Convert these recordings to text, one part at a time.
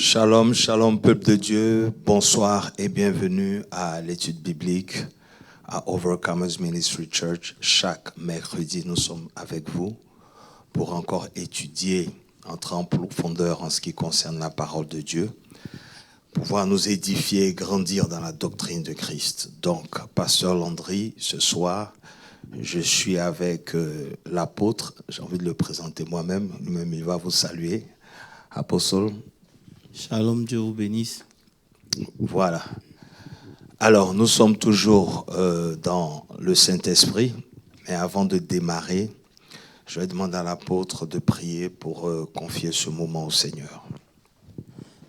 Shalom, shalom, peuple de Dieu. Bonsoir et bienvenue à l'étude biblique à Overcomers Ministry Church. Chaque mercredi, nous sommes avec vous pour encore étudier, entrer en profondeur en ce qui concerne la parole de Dieu, pouvoir nous édifier et grandir dans la doctrine de Christ. Donc, Pasteur Landry, ce soir, je suis avec l'apôtre. J'ai envie de le présenter moi-même. Lui-même, il va vous saluer. Apôtre. Shalom, Dieu vous bénisse. Voilà. Alors, nous sommes toujours dans le Saint-Esprit, mais avant de démarrer, je vais demander à l'apôtre de prier pour confier ce moment au Seigneur.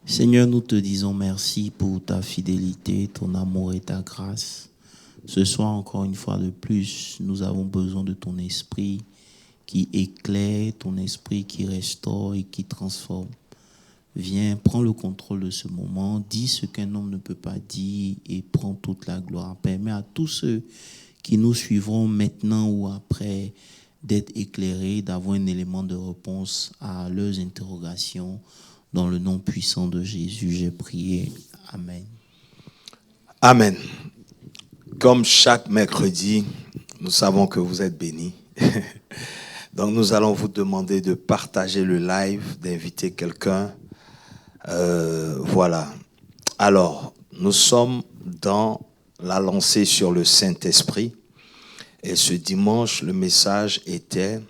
Seigneur, nous te disons merci pour ta fidélité, ton amour et ta grâce. Ce soir, encore une fois de plus, nous avons besoin de ton esprit qui éclaire, ton esprit qui restaure et qui transforme. Viens, prends le contrôle de ce moment, dis ce qu'un homme ne peut pas dire et prends toute la gloire. Permets à tous ceux qui nous suivront maintenant ou après d'être éclairés, d'avoir un élément de réponse à leurs interrogations. Dans le nom puissant de Jésus, j'ai prié. Amen. Amen. Comme chaque mercredi, nous savons que vous êtes bénis. Donc nous allons vous demander de partager le live, d'inviter quelqu'un. Voilà. Alors, nous sommes dans la lancée sur le Saint-Esprit. Et ce dimanche, le message était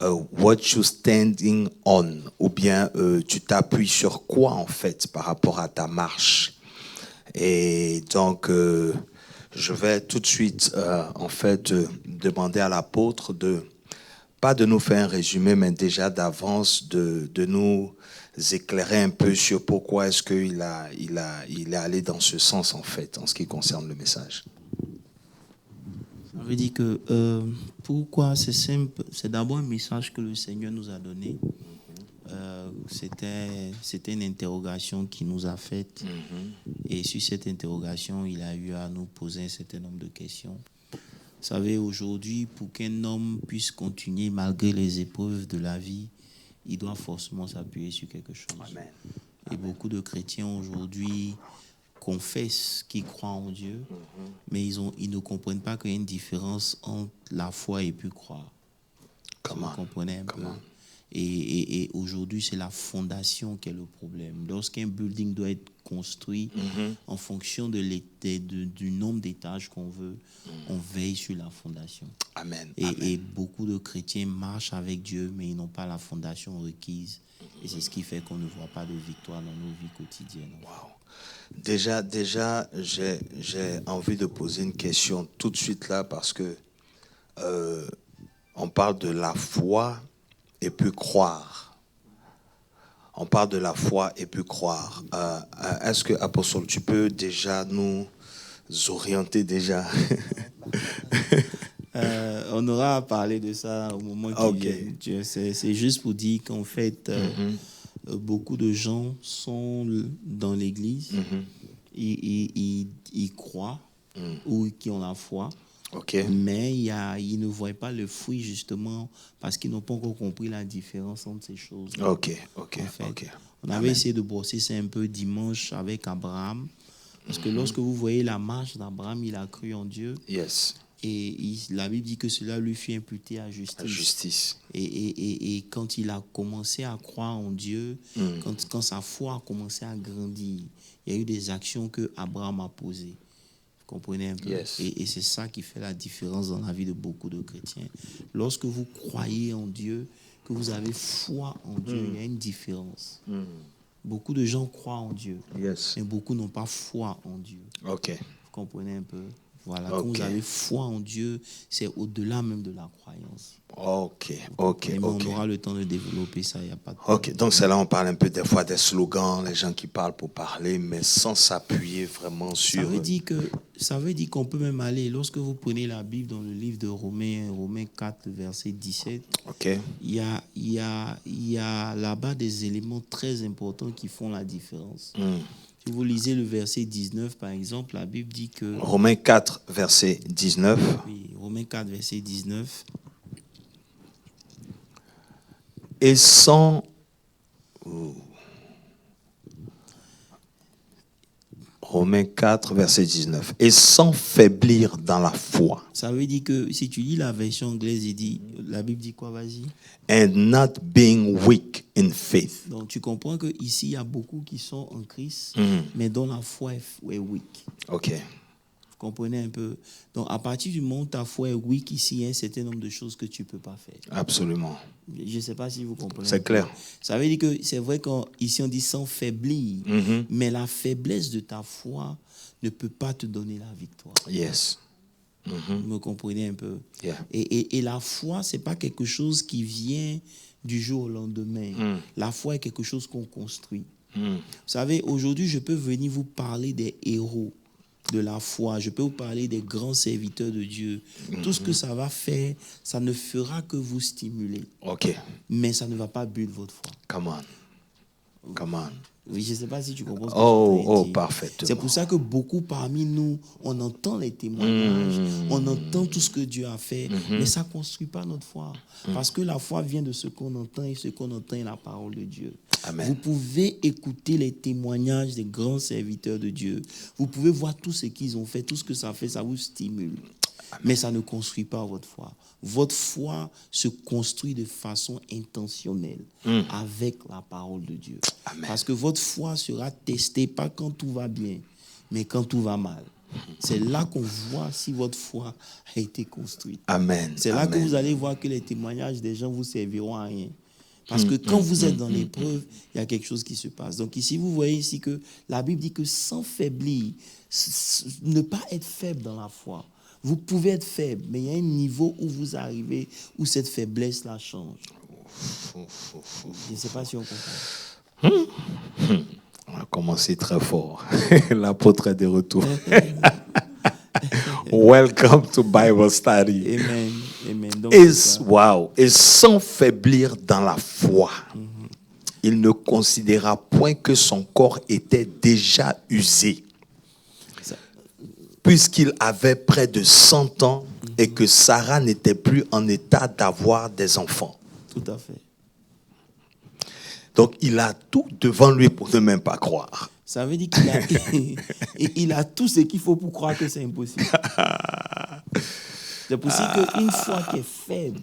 what you standing on, ou bien tu t'appuies sur quoi en fait par rapport à ta marche. Et donc, je vais tout de suite en fait demander à l'apôtre pas de nous faire un résumé, mais déjà d'avance de nous éclairer un peu sur pourquoi est-ce qu'il est allé dans ce sens en fait, en ce qui concerne le message. Ça veut dire que pourquoi c'est simple, c'est d'abord un message que le Seigneur nous a donné. C'était une interrogation qu'il nous a faite. Et sur cette interrogation, il a eu à nous poser un certain nombre de questions. Vous savez, aujourd'hui, pour qu'un homme puisse continuer malgré les épreuves de la vie, il doit forcément s'appuyer sur quelque chose. Amen. Et beaucoup de chrétiens aujourd'hui confessent qu'ils croient en Dieu, mais ils ne comprennent pas qu'il y a une différence entre la foi et puis croire. Comment? Vous comprenez un peu? Et aujourd'hui, c'est la fondation qui est le problème. Lorsqu'un building doit être construit en fonction du nombre d'étages qu'on veut, on veille sur la fondation. Amen. Et beaucoup de chrétiens marchent avec Dieu, mais ils n'ont pas la fondation requise. Et c'est ce qui fait qu'on ne voit pas de victoire dans nos vies quotidiennes. Wow. Déjà, j'ai envie de poser une question tout de suite là parce que on parle de la foi et puis croire. On parle de la foi et puis croire. Est-ce que, Apostole, tu peux déjà nous orienter déjà? On aura à parler de ça au moment qui vient. C'est juste pour dire qu'en fait, beaucoup de gens sont dans l'église, ils croient ou qui ont la foi. Mais ils ne voient pas le fruit justement parce qu'ils n'ont pas encore compris la différence entre ces choses. On avait essayé de bosser ça un peu dimanche avec Abraham. Parce que lorsque vous voyez la marche d'Abraham, il a cru en Dieu. Yes. Et la Bible dit que cela lui fut imputé à justice. Et quand il a commencé à croire en Dieu, quand sa foi a commencé à grandir, il y a eu des actions que Abraham a posées. Vous comprenez un peu? Yes. Et c'est ça qui fait la différence dans la vie de beaucoup de chrétiens. Lorsque vous croyez en Dieu, que vous avez foi en Dieu, il y a une différence. Beaucoup de gens croient en Dieu, mais beaucoup n'ont pas foi en Dieu. Vous comprenez un peu? Voilà, quand vous avez foi en Dieu, c'est au-delà même de la croyance. Mais on aura le temps de développer ça, il n'y a pas de problème. Donc c'est là on parle un peu des fois des slogans, les gens qui parlent pour parler, mais sans s'appuyer vraiment sur... Ça veut dire qu'on peut même aller, lorsque vous prenez la Bible dans le livre de Romains 4, verset 17, il y a là-bas des éléments très importants qui font la différence. Si vous lisez le verset 19, par exemple, la Bible dit que... Romains 4, verset 19. Oui, Romains 4, verset 19. Et sans... Romains 4, verset 19. Et sans faiblir dans la foi. Ça veut dire que si tu lis la version anglaise, la Bible dit quoi, vas-y? And not being weak in faith. Donc tu comprends qu'ici, il y a beaucoup qui sont en Christ, mais dont la foi est weak. OK. Vous comprenez un peu? Donc à partir du moment où ta foi est weak, ici, il y a un certain nombre de choses que tu ne peux pas faire. Absolument. Je ne sais pas si vous comprenez. C'est clair. Ça veut dire que c'est vrai qu'ici on dit sans faiblir, mais la faiblesse de ta foi ne peut pas te donner la victoire. Yes. Vous me comprenez un peu? Yeah. Et la foi, ce n'est pas quelque chose qui vient du jour au lendemain. La foi est quelque chose qu'on construit. Vous savez, aujourd'hui, je peux venir vous parler des héros de la foi. Je peux vous parler des grands serviteurs de Dieu. Tout ce que ça va faire, ça ne fera que vous stimuler. OK. Mais ça ne va pas buter votre foi. Come on. Come on. Oui, je ne sais pas si tu comprends ce que je suis en train de dire. Parfaitement. C'est pour ça que beaucoup parmi nous, on entend les témoignages, on entend tout ce que Dieu a fait, mais ça ne construit pas notre foi. Parce que la foi vient de ce qu'on entend, et ce qu'on entend est la parole de Dieu. Amen. Vous pouvez écouter les témoignages des grands serviteurs de Dieu. Vous pouvez voir tout ce qu'ils ont fait, tout ce que ça fait, ça vous stimule. Amen. Mais ça ne construit pas votre foi. Votre foi se construit de façon intentionnelle avec la parole de Dieu. Amen. Parce que votre foi sera testée pas quand tout va bien, mais quand tout va mal. C'est là qu'on voit si votre foi a été construite. Amen. C'est là que vous allez voir que les témoignages des gens vous serviront à rien. Parce que quand vous êtes dans l'épreuve, il y a quelque chose qui se passe. Donc ici, vous voyez ici que la Bible dit que sans faiblir, ne pas être faible dans la foi. Vous pouvez être faible, mais il y a un niveau où vous arrivez, où cette faiblesse-là change. Je ne sais pas si on comprend. On a commencé très fort. L'apôtre est de retour. Welcome to Bible Study. Amen. Amen. Donc, Et sans faiblir dans la foi, il ne considéra point que son corps était déjà usé, puisqu'il avait près de 100 ans et que Sarah n'était plus en état d'avoir des enfants. Tout à fait. Donc, il a tout devant lui pour ne même pas croire. Ça veut dire qu'il a tout ce qu'il faut pour croire que c'est impossible. C'est possible qu'une foi qui est faible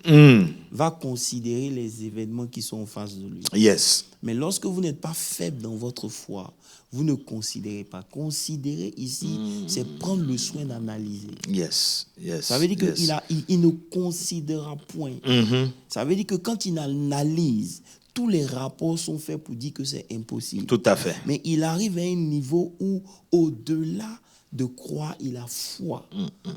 va considérer les événements qui sont en face de lui. Yes. Mais lorsque vous n'êtes pas faible dans votre foi, vous ne considérez pas. Considérer ici, c'est prendre le soin d'analyser. Yes. Yes. Ça veut dire qu'il ne considérera point. Ça veut dire que quand il analyse, tous les rapports sont faits pour dire que c'est impossible. Tout à fait. Mais il arrive à un niveau où, au-delà de croire, il a foi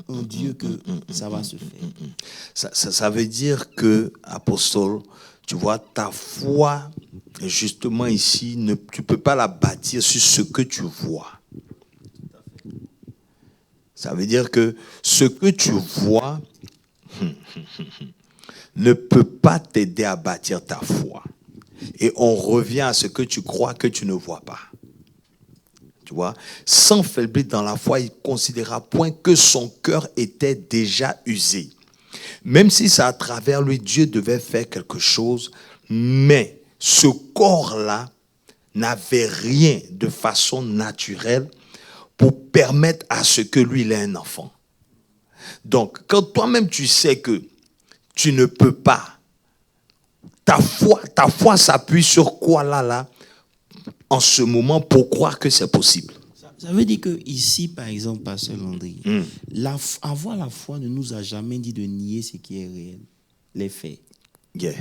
en Dieu que ça va se faire. Ça veut dire que, apostole, tu vois, ta foi, justement ici, tu ne peux pas la bâtir sur ce que tu vois. Ça veut dire que ce que tu vois ne peut pas t'aider à bâtir ta foi. Et on revient à ce que tu crois que tu ne vois pas. Tu vois, sans faiblir dans la foi, il considéra point que son cœur était déjà usé. Même si c'est à travers lui, Dieu devait faire quelque chose, mais ce corps-là n'avait rien de façon naturelle pour permettre à ce que lui, il ait un enfant. Donc, quand toi-même tu sais que tu ne peux pas, ta foi s'appuie sur quoi là, en ce moment, pour croire que c'est possible. Ça veut dire que ici, par exemple, Pasteur Landry, avoir la foi ne nous a jamais dit de nier ce qui est réel, les faits. Yeah.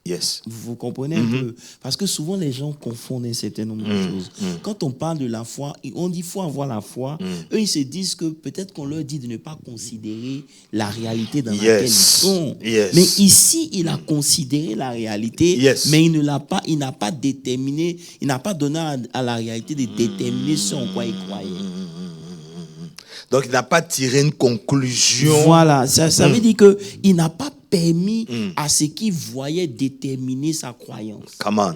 Yes. Vous comprenez un peu? Parce que souvent, les gens confondent un certain nombre de choses. Quand on parle de la foi, on dit qu'il faut avoir la foi. Eux, ils se disent que peut-être qu'on leur dit de ne pas considérer la réalité dans laquelle ils sont. Yes. Mais ici, il a considéré la réalité, mais il n'a pas déterminé, il n'a pas donné à la réalité de déterminer ce en quoi il croyait. Donc, il n'a pas tiré une conclusion. Voilà, ça veut dire qu'il n'a pas permis à ce qu'il voyait déterminer sa croyance. Come on.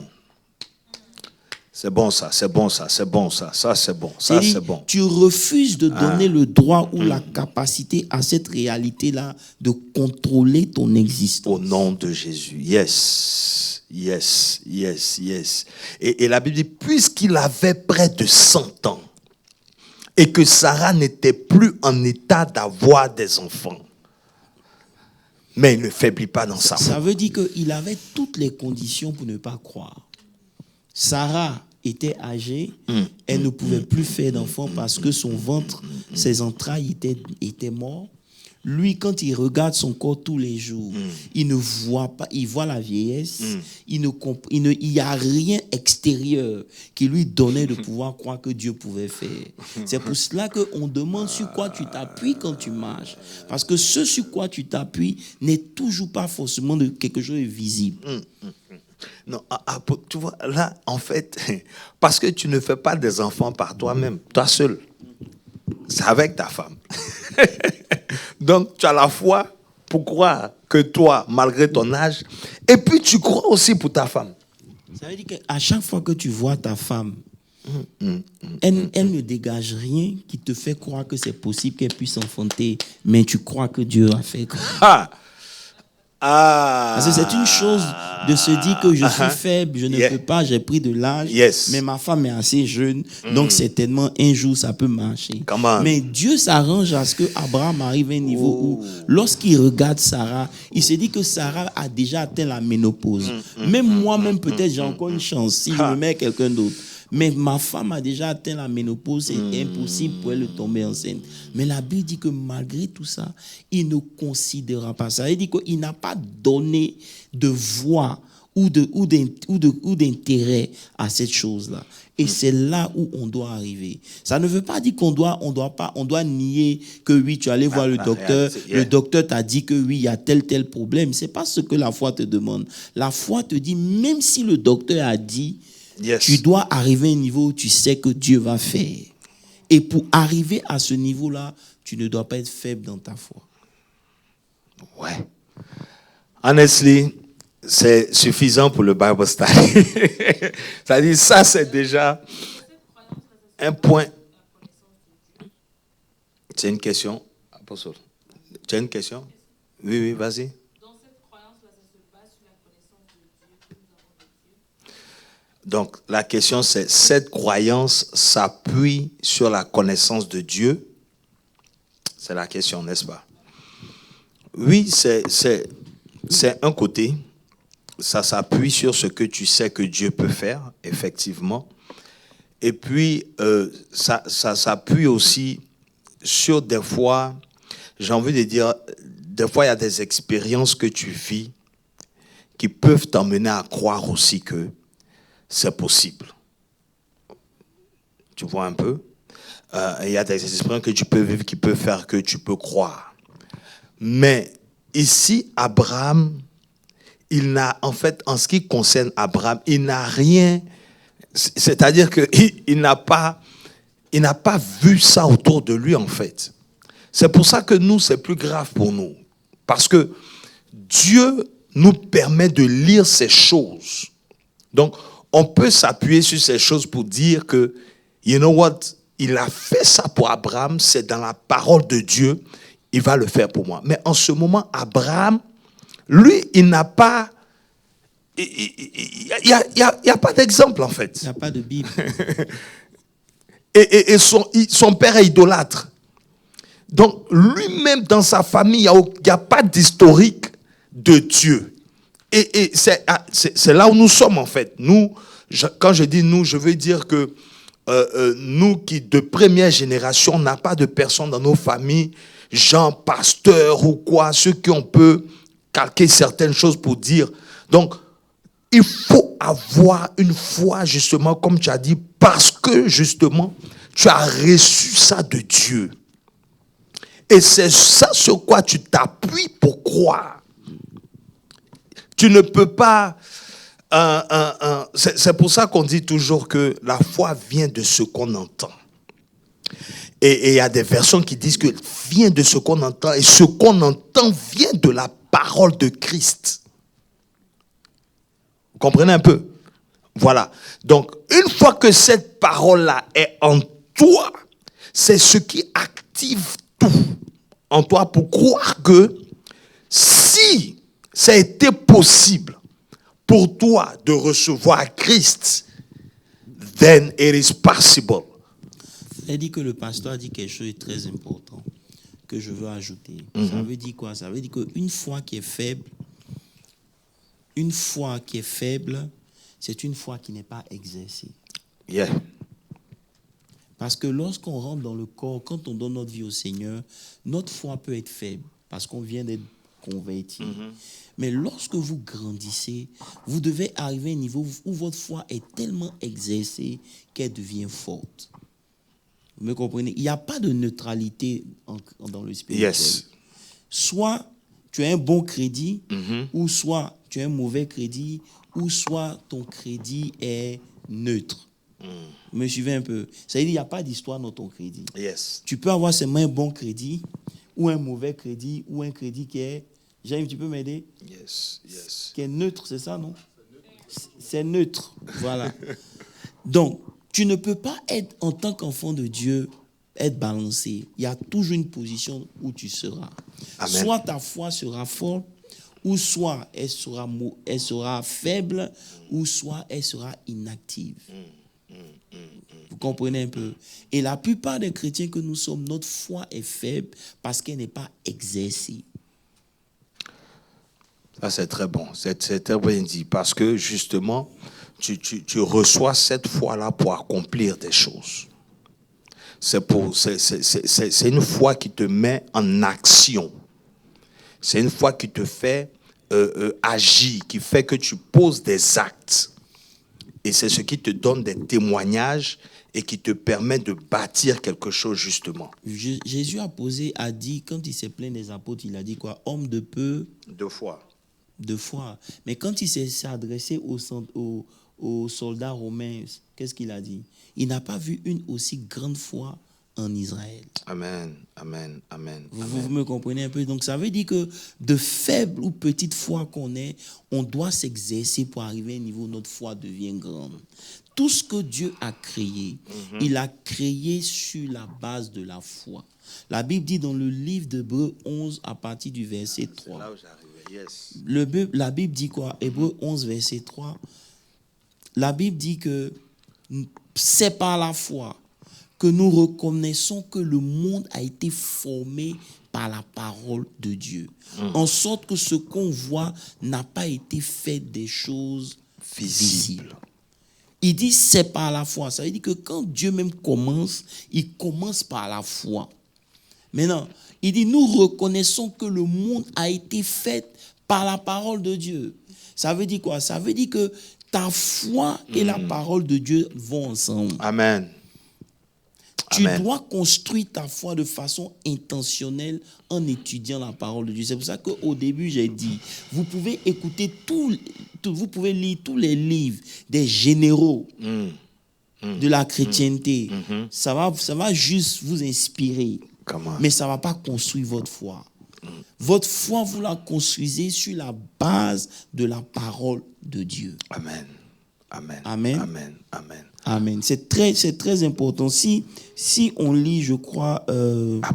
C'est bon ça, c'est bon ça, c'est bon ça, ça c'est bon, ça c'est bon. Tu refuses de donner le droit ou la capacité à cette réalité-là de contrôler ton existence. Au nom de Jésus, yes, yes, yes, yes. Et la Bible dit, puisqu'il avait près de 100 ans, et que Sarah n'était plus en état d'avoir des enfants. Mais il ne faiblit pas dans sa foi. Ça veut dire qu'il avait toutes les conditions pour ne pas croire. Sarah était âgée, elle ne pouvait plus faire d'enfants parce que son ventre, ses entrailles étaient morts. Lui, quand il regarde son corps tous les jours, il ne voit pas, il voit la vieillesse, il n'y a rien extérieur qui lui donnait de pouvoir croire que Dieu pouvait faire. C'est pour cela qu'on demande sur quoi tu t'appuies quand tu marches. Parce que ce sur quoi tu t'appuies n'est toujours pas forcément de quelque chose de visible. Non, tu vois, là, en fait, parce que tu ne fais pas des enfants par toi-même, toi seul. C'est avec ta femme. Donc, tu as la foi pour croire que toi, malgré ton âge, et puis tu crois aussi pour ta femme. Ça veut dire qu'à chaque fois que tu vois ta femme, elle ne dégage rien qui te fait croire que c'est possible qu'elle puisse enfanter, mais tu crois que Dieu a fait comme ça. Parce que c'est une chose de se dire que je suis faible, je ne peux pas, j'ai pris de l'âge, mais ma femme est assez jeune, donc certainement un jour ça peut marcher. Mais Dieu s'arrange à ce que Abraham arrive à un niveau où, lorsqu'il regarde Sarah, il se dit que Sarah a déjà atteint la ménopause. Même moi-même, peut-être j'ai encore une chance si je me mets à quelqu'un d'autre. Mais ma femme a déjà atteint la ménopause, c'est impossible pour elle de tomber enceinte. Mais la Bible dit que malgré tout ça, il ne considérera pas ça. Il dit qu'il n'a pas donné de voix ou d'intérêt à cette chose-là. Et c'est là où on doit arriver. Ça ne veut pas dire qu'on doit nier que oui, tu es allé voir le docteur, le docteur t'a dit que oui, il y a tel problème. C'est pas ce que la foi te demande. La foi te dit, même si le docteur a dit, tu dois arriver à un niveau où tu sais que Dieu va faire. Et pour arriver à ce niveau-là, tu ne dois pas être faible dans ta foi. Ouais. Honestly, c'est suffisant pour le Bible study. C'est-à-dire, ça, c'est déjà un point. C'est une question, apôtre. Tu as une question? Oui, vas-y. Donc, la question, c'est, cette croyance s'appuie sur la connaissance de Dieu? C'est la question, n'est-ce pas? Oui, c'est un côté. Ça s'appuie sur ce que tu sais que Dieu peut faire, effectivement. Et puis, ça s'appuie aussi sur des fois, j'ai envie de dire, des fois, il y a des expériences que tu vis qui peuvent t'emmener à croire aussi que c'est possible. Tu vois un peu? Il y a des expériences que tu peux vivre qui peuvent faire que tu peux croire. Mais ici, Abraham, il n'a, en fait, en ce qui concerne Abraham, il n'a rien, c'est-à-dire qu'il n'a pas vu ça autour de lui, en fait. C'est pour ça que nous, c'est plus grave pour nous. Parce que Dieu nous permet de lire ces choses. Donc, on peut s'appuyer sur ces choses pour dire que, you know what, il a fait ça pour Abraham, c'est dans la parole de Dieu, il va le faire pour moi. Mais en ce moment, Abraham, lui, il n'a pas... Il n'y a pas d'exemple, en fait. Il n'y a pas de Bible. et son père est idolâtre. Donc, lui-même, dans sa famille, il n'y a pas d'historique de Dieu. Et c'est là où nous sommes, en fait. Nous, quand je dis nous, je veux dire que nous qui, de première génération, n'a pas de personnes dans nos familles, genre pasteurs ou quoi, ceux qui on peut calquer certaines choses pour dire. Donc, il faut avoir une foi, justement, comme tu as dit, parce que, justement, tu as reçu ça de Dieu. Et c'est ça sur quoi tu t'appuies pour croire. Tu ne peux pas... c'est pour ça qu'on dit toujours que la foi vient de ce qu'on entend. Et il y a des versions qui disent que vient de ce qu'on entend. Et ce qu'on entend vient de la parole de Christ. Vous comprenez un peu? Voilà. Donc, une fois que cette parole-là est en toi, c'est ce qui active tout en toi pour croire que si ça a été possible pour toi de recevoir Christ, then it is possible J'ai dit que le pasteur a dit quelque chose de très important que je veux ajouter. Ça veut dire quoi? Ça veut dire qu'une foi qui est faible, c'est une foi qui n'est pas exercée. Yeah. Parce que lorsqu'on rentre dans le corps, quand on donne notre vie au Seigneur, notre foi peut être faible parce qu'on vient d'être converti. Mais lorsque vous grandissez, vous devez arriver à un niveau où votre foi est tellement exercée qu'elle devient forte. Vous me comprenez? Il n'y a pas de neutralité dans le spirituel. Yes. Soit tu as un bon crédit, ou soit tu as un mauvais crédit, ou soit ton crédit est neutre. Vous me suivez un peu? Ça veut dire qu'il n'y a pas d'histoire dans ton crédit. Yes. Tu peux avoir seulement un bon crédit, ou un mauvais crédit, ou un crédit qui est... Jaime, tu peux m'aider? Yes. Yes. Qui est neutre, c'est ça, non? C'est neutre, voilà. Donc, tu ne peux pas être, en tant qu'enfant de Dieu, être balancé. Il y a toujours une position où tu seras. Amen. Soit ta foi sera forte, ou soit elle sera faible, ou soit elle sera inactive. Vous comprenez un peu? Et la plupart des chrétiens que nous sommes, notre foi est faible parce qu'elle n'est pas exercée. Ça, c'est très bon. C'est très bien dit. Parce que, justement, tu reçois cette foi-là pour accomplir des choses. C'est une foi qui te met en action. C'est une foi qui te fait agir, qui fait que tu poses des actes. Et c'est ce qui te donne des témoignages et qui te permet de bâtir quelque chose, justement. Jésus a dit, quand il s'est plaint des apôtres, il a dit quoi? Homme de peu. De foi. De foi. Mais quand il s'est adressé aux soldats romains, qu'est-ce qu'il a dit? Il n'a pas vu une aussi grande foi en Israël. Amen, amen, amen. Vous me comprenez un peu? Donc ça veut dire que de faible ou petite foi qu'on est, on doit s'exercer pour arriver à un niveau où notre foi devient grande. Tout ce que Dieu a créé, il a créé sur la base de la foi. La Bible dit dans le livre d'Hébreux 11 à partir du verset 3. C'est là où j'arrivais, yes. La Bible dit quoi? Hébreux 11 verset 3. La Bible dit que c'est par la foi que nous reconnaissons que le monde a été formé par la parole de Dieu. En sorte que ce qu'on voit n'a pas été fait des choses visibles. Il dit c'est par la foi. Ça veut dire que quand Dieu même commence, il commence par la foi. Maintenant, il dit nous reconnaissons que le monde a été fait par la parole de Dieu. Ça veut dire quoi? Ça veut dire que ta foi et la parole de Dieu vont ensemble. Amen. Tu dois construire ta foi de façon intentionnelle en étudiant la parole de Dieu. C'est pour ça qu'au début, j'ai dit, vous pouvez écouter vous pouvez lire tous les livres des généraux de la chrétienté. Ça va juste vous inspirer. Mais ça ne va pas construire votre foi. Votre foi, vous la construisez sur la base de la parole de Dieu. Amen. Amen. Amen. Amen. Amen. Amen. C'est très important. Si on lit, je crois...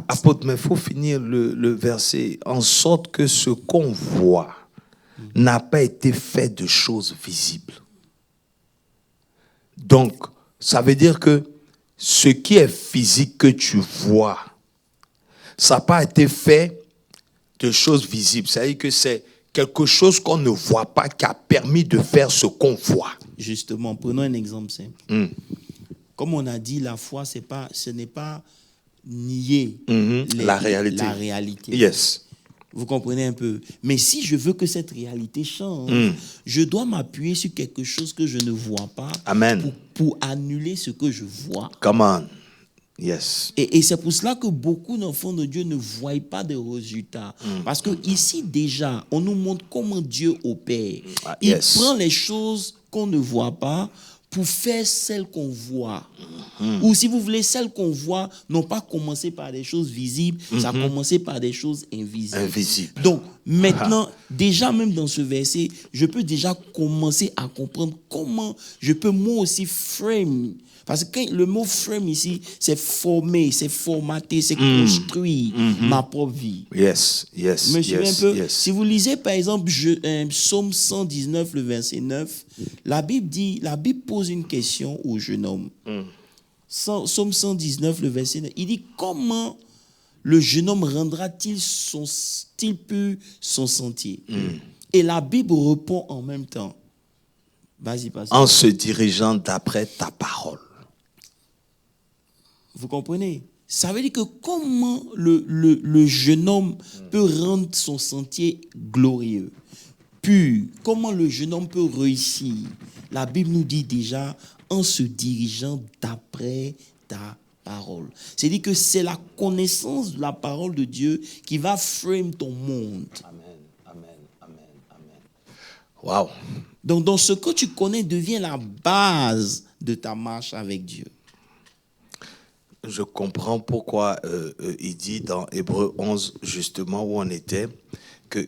Apôtre, mais il faut finir le verset. En sorte que ce qu'on voit n'a pas été fait de choses visibles. Donc, ça veut dire que ce qui est physique que tu vois, ça n'a pas été fait de choses visibles. Ça veut dire que c'est quelque chose qu'on ne voit pas qui a permis de faire ce qu'on voit. Justement, prenons un exemple simple. Comme on a dit, la foi, ce n'est pas nier la réalité. Yes. Vous comprenez un peu? Mais si je veux que cette réalité change, je dois m'appuyer sur quelque chose que je ne vois pas. Amen. Pour annuler ce que je vois. Come on. Yes. Et c'est pour cela que beaucoup d'enfants de Dieu ne voient pas de résultats. Parce que ici, déjà, on nous montre comment Dieu opère. Il prend les choses qu'on ne voit pas pour faire celles qu'on voit. Ou si vous voulez, celles qu'on voit n'ont pas commencé par des choses visibles, ça a commencé par des choses invisibles. Donc, maintenant, déjà même dans ce verset, je peux déjà commencer à comprendre comment je peux moi aussi frame. Parce que le mot frame ici, c'est former, c'est formater, c'est construire ma propre vie. Yes. Me suivez un peu? Si vous lisez par exemple Psaume 119, le verset 9, la Bible pose une question au jeune homme. Psaume 119, le verset 9, il dit comment le jeune homme rendra-t-il pur son sentier? Et la Bible répond en même temps. Vas-y, pasteur. En se dirigeant d'après ta parole. Vous comprenez? Ça veut dire que comment le jeune homme peut rendre son sentier glorieux, pur? Comment le jeune homme peut réussir? La Bible nous dit déjà en se dirigeant d'après ta parole. C'est-à-dire que c'est la connaissance de la parole de Dieu qui va frame ton monde. Amen, amen, amen, amen. Wow. Donc, dans ce que tu connais devient la base de ta marche avec Dieu. Je comprends pourquoi il dit dans Hébreux 11, justement, où on était,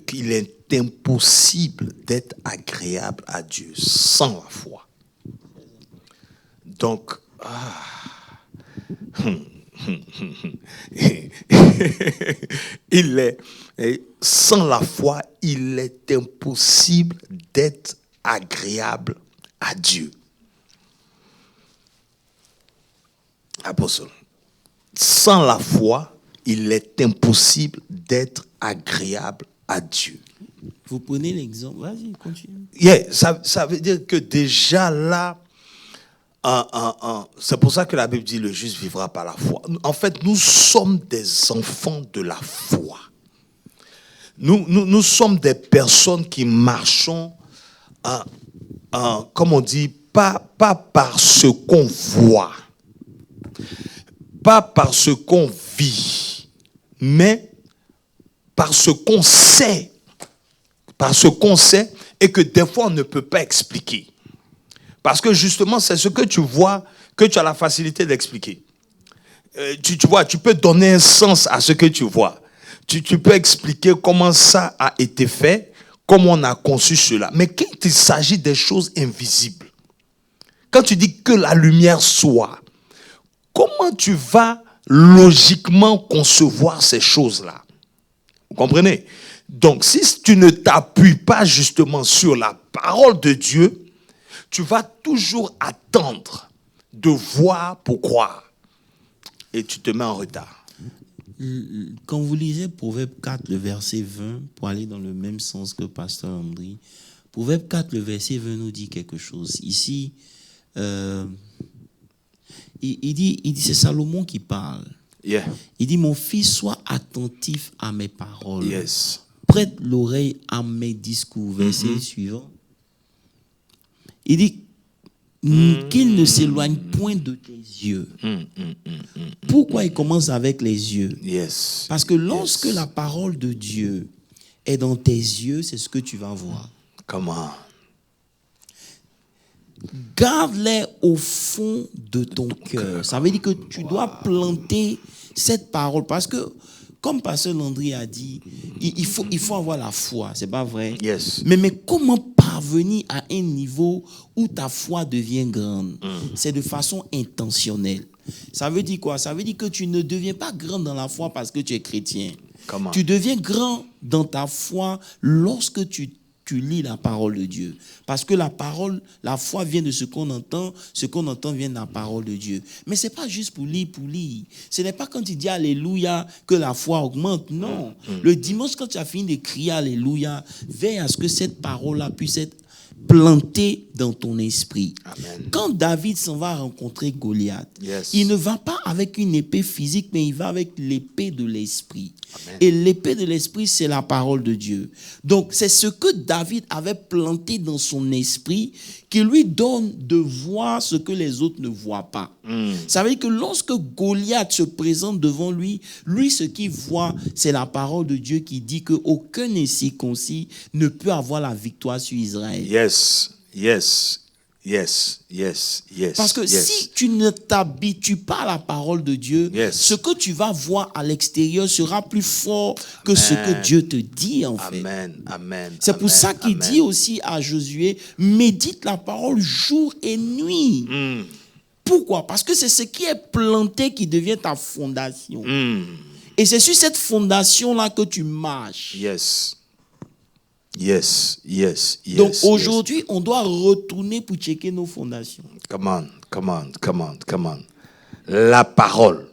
qu'il est impossible d'être agréable à Dieu sans la foi. Donc, sans la foi, il est impossible d'être agréable à Dieu. Apôtre, sans la foi, il est impossible d'être agréable à Dieu. Vous prenez l'exemple, vas-y, continue. Yeah, ça veut dire que déjà là, c'est pour ça que la Bible dit le juste vivra par la foi. En fait, nous sommes des enfants de la foi. Nous sommes des personnes qui marchons, comme on dit, pas par ce qu'on voit, pas par ce qu'on vit, mais par ce qu'on sait. Par ce qu'on sait et que des fois on ne peut pas expliquer. Parce que justement, c'est ce que tu vois que tu as la facilité d'expliquer. Tu vois, tu peux donner un sens à ce que tu vois. Tu peux expliquer comment ça a été fait, comment on a conçu cela. Mais quand il s'agit des choses invisibles, quand tu dis que la lumière soit, comment tu vas logiquement concevoir ces choses-là? Vous comprenez? Donc, si tu ne t'appuies pas justement sur la parole de Dieu, tu vas toujours attendre de voir pour croire. Et tu te mets en retard. Quand vous lisez Proverbe 4, le verset 20, pour aller dans le même sens que Pasteur André, Proverbe 4, le verset 20 nous dit quelque chose. Ici, il dit, c'est Salomon qui parle. Yeah. Il dit, mon fils, sois attentif à mes paroles. Yes. Prête l'oreille à mes discours. Verset suivant. Il dit qu'il ne s'éloigne point de tes yeux. Pourquoi il commence avec les yeux? Yes. Parce que lorsque la parole de Dieu est dans tes yeux, c'est ce que tu vas voir. Comment? Garde-les au fond de ton cœur. Ça veut dire que tu dois planter cette parole. Parce que, comme Pasteur Landry a dit, il faut avoir la foi, c'est pas vrai? Yes. Mais comment parvenir à un niveau où ta foi devient grande? C'est de façon intentionnelle. Ça veut dire quoi? Ça veut dire que tu ne deviens pas grand dans la foi parce que tu es chrétien. Comment? Tu deviens grand dans ta foi lorsque tu lis la parole de Dieu. Parce que la foi vient de ce qu'on entend vient de la parole de Dieu. Mais ce n'est pas juste pour lire. Ce n'est pas quand tu dis Alléluia que la foi augmente, non. Le dimanche, quand tu as fini de crier Alléluia, veille à ce que cette parole-là puisse être plantée dans ton esprit. Amen. Quand David s'en va rencontrer Goliath, Yes. il ne va pas avec une épée physique, mais il va avec l'épée de l'esprit. Amen. Et l'épée de l'esprit, c'est la parole de Dieu. Donc, c'est ce que David avait planté dans son esprit qui lui donne de voir ce que les autres ne voient pas. Ça veut dire que lorsque Goliath se présente devant lui, ce qu'il voit, c'est la parole de Dieu qui dit qu'aucun incirconcis ne peut avoir la victoire sur Israël. Yes. Yes. Yes. Yes. Yes. Parce que yes. si tu ne t'habitues pas à la parole de Dieu, Yes. ce que tu vas voir à l'extérieur sera plus fort que ce que Dieu te dit en fait. Amen. Amen. C'est pour Amen. ça qu'il Amen. dit aussi à Josué, médite la parole jour et nuit. Pourquoi? Parce que c'est ce qui est planté qui devient ta fondation. Et c'est sur cette fondation-là que tu marches. Yes. Yes. Yes. Yes. Donc yes. aujourd'hui, on doit retourner pour checker nos fondations. Come on. Come on. Come on. Come on. La parole.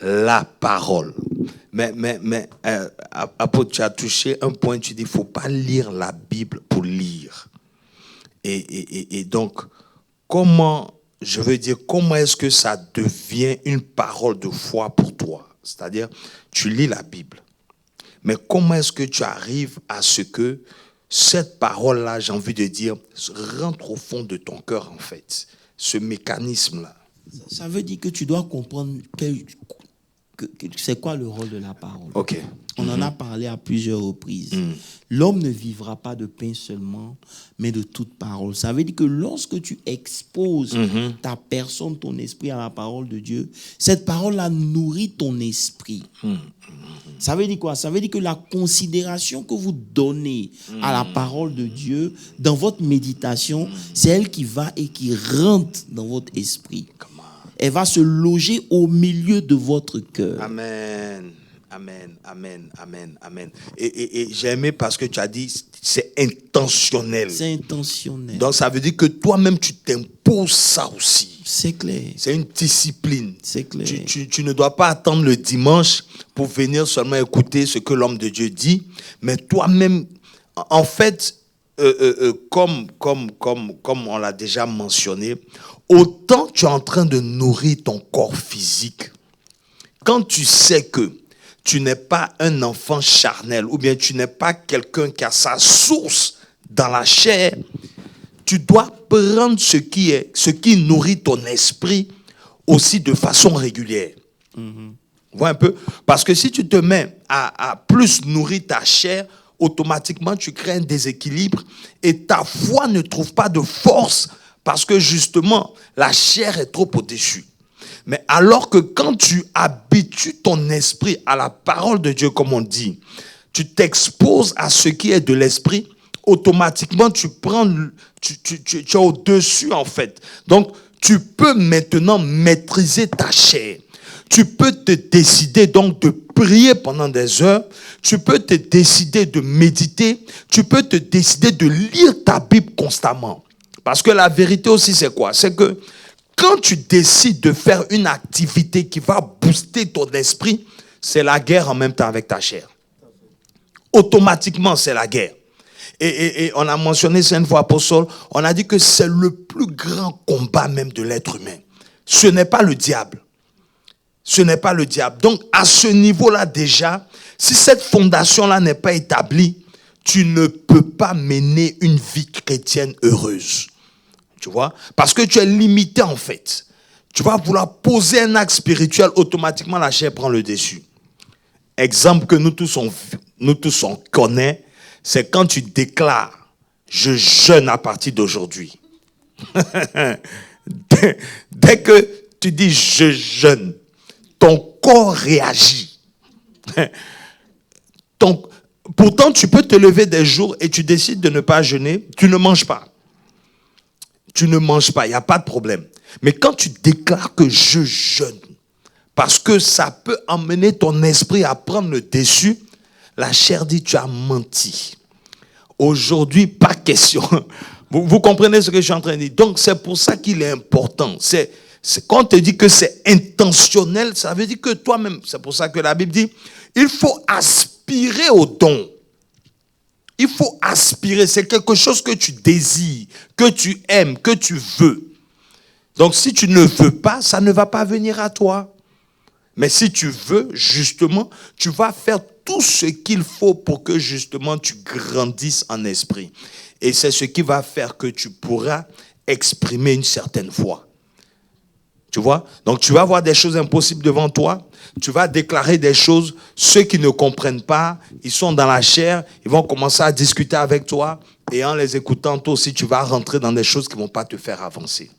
La parole. Mais apôtre, tu as touché un point, tu dis, il ne faut pas lire la Bible pour lire. Et donc, comment est-ce que ça devient une parole de foi pour toi? C'est-à-dire, tu lis la Bible. Mais comment est-ce que tu arrives à ce que cette parole-là, j'ai envie de dire, rentre au fond de ton cœur, en fait? Ce mécanisme-là. Ça veut dire que tu dois comprendre c'est quoi le rôle de la parole. Ok. On en a parlé à plusieurs reprises. L'homme ne vivra pas de pain seulement, mais de toute parole. Ça veut dire que lorsque tu exposes ta personne, ton esprit à la parole de Dieu, cette parole-là nourrit ton esprit. Ça veut dire quoi? Ça veut dire que la considération que vous donnez à la parole de Dieu dans votre méditation, c'est elle qui va et qui rentre dans votre esprit. Elle va se loger au milieu de votre cœur. Amen. Amen, amen, amen, amen. Et j'ai aimé parce que tu as dit, c'est intentionnel. C'est intentionnel. Donc ça veut dire que toi-même, tu t'imposes ça aussi. C'est clair. C'est une discipline. C'est clair. Tu ne dois pas attendre le dimanche pour venir seulement écouter ce que l'homme de Dieu dit, mais toi-même, en fait, comme on l'a déjà mentionné, autant tu es en train de nourrir ton corps physique, quand tu sais que tu n'es pas un enfant charnel, ou bien tu n'es pas quelqu'un qui a sa source dans la chair, tu dois prendre ce qui nourrit ton esprit aussi de façon régulière. Vois un peu? Parce que si tu te mets à plus nourrir ta chair, automatiquement tu crées un déséquilibre et ta foi ne trouve pas de force parce que justement la chair est trop au-dessus. Mais alors que quand tu habitues ton esprit à la parole de Dieu, comme on dit, tu t'exposes à ce qui est de l'esprit, automatiquement tu es au-dessus en fait. Donc tu peux maintenant maîtriser ta chair. Tu peux te décider donc de prier pendant des heures. Tu peux te décider de méditer. Tu peux te décider de lire ta Bible constamment. Parce que la vérité aussi c'est quoi? C'est que quand tu décides de faire une activité qui va booster ton esprit, c'est la guerre en même temps avec ta chair. Automatiquement, c'est la guerre. Et on a mentionné ça une fois, apôtre, on a dit que c'est le plus grand combat même de l'être humain. Ce n'est pas le diable. Ce n'est pas le diable. Donc, à ce niveau-là déjà, si cette fondation-là n'est pas établie, tu ne peux pas mener une vie chrétienne heureuse. Tu vois? Parce que tu es limité en fait. Tu vas vouloir poser un acte spirituel, automatiquement la chair prend le dessus. Exemple que nous tous on connaît, c'est quand tu déclares « Je jeûne à partir d'aujourd'hui ». Dès que tu dis « Je jeûne », ton corps réagit. Pourtant, tu peux te lever des jours et tu décides de ne pas jeûner, tu ne manges pas. Tu ne manges pas, il n'y a pas de problème. Mais quand tu déclares que je jeûne, parce que ça peut emmener ton esprit à prendre le dessus, la chair dit tu as menti. Aujourd'hui, pas question. Vous comprenez ce que je suis en train de dire? Donc c'est pour ça qu'il est important. Quand on te dit que c'est intentionnel, ça veut dire que toi-même, c'est pour ça que la Bible dit, il faut aspirer au don. Il faut aspirer, c'est quelque chose que tu désires, que tu aimes, que tu veux. Donc si tu ne veux pas, ça ne va pas venir à toi. Mais si tu veux, justement, tu vas faire tout ce qu'il faut pour que justement tu grandisses en esprit. Et c'est ce qui va faire que tu pourras exprimer une certaine foi. Tu vois? Donc tu vas voir des choses impossibles devant toi. Tu vas déclarer des choses. Ceux qui ne comprennent pas, ils sont dans la chair. Ils vont commencer à discuter avec toi. Et en les écoutant, toi aussi, tu vas rentrer dans des choses qui ne vont pas te faire avancer.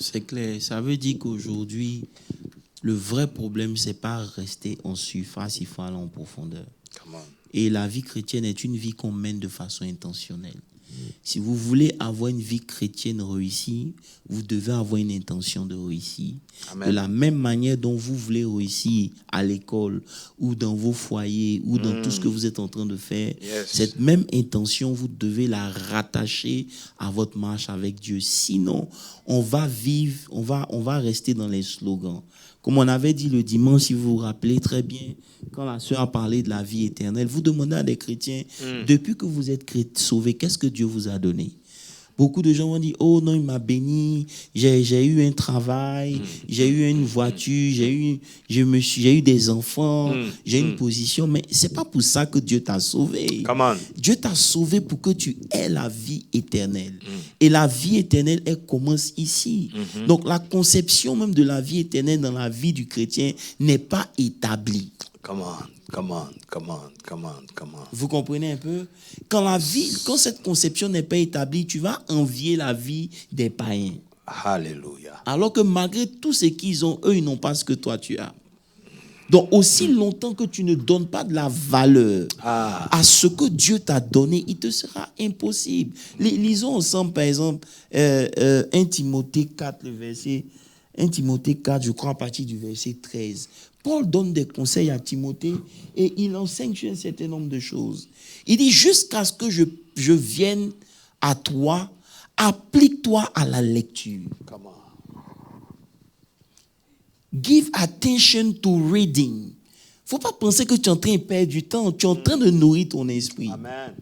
C'est clair. Ça veut dire qu'aujourd'hui, le vrai problème, ce n'est pas rester en surface, il faut aller en profondeur. Et la vie chrétienne est une vie qu'on mène de façon intentionnelle. Si vous voulez avoir une vie chrétienne réussie, vous devez avoir une intention de réussir. Amen. De la même manière dont vous voulez réussir à l'école ou dans vos foyers ou dans tout ce que vous êtes en train de faire, Yes. cette même intention, vous devez la rattacher à votre marche avec Dieu. Sinon, on va rester dans les slogans. Comme on avait dit le dimanche, si vous vous rappelez très bien, quand la sœur a parlé de la vie éternelle, vous demandez à des chrétiens, depuis que vous êtes sauvés, qu'est-ce que Dieu vous a donné? Beaucoup de gens vont dire, oh non, il m'a béni, j'ai eu un travail, j'ai eu une voiture, j'ai eu des enfants, j'ai une position, mais c'est pas pour ça que Dieu t'a sauvé. Come on. Dieu t'a sauvé pour que tu aies la vie éternelle. Et la vie éternelle, elle commence ici. Donc la conception même de la vie éternelle dans la vie du chrétien n'est pas établie. Come on. Vous comprenez un peu? Quand cette conception n'est pas établie, tu vas envier la vie des païens. Hallelujah. Alors que malgré tout ce qu'ils ont, eux, ils n'ont pas ce que toi tu as. Donc aussi longtemps que tu ne donnes pas de la valeur à ce que Dieu t'a donné, il te sera impossible. Lisons ensemble, par exemple, 1 Timothée 4, le verset 1 Timothée 4, je crois, à partir du verset 13. Paul donne des conseils à Timothée et il enseigne sur un certain nombre de choses. Il dit, jusqu'à ce que je vienne à toi, applique-toi à la lecture. Come on. Give attention to reading. Faut pas penser que tu es en train de perdre du temps. Tu es en train de nourrir ton esprit. Amen.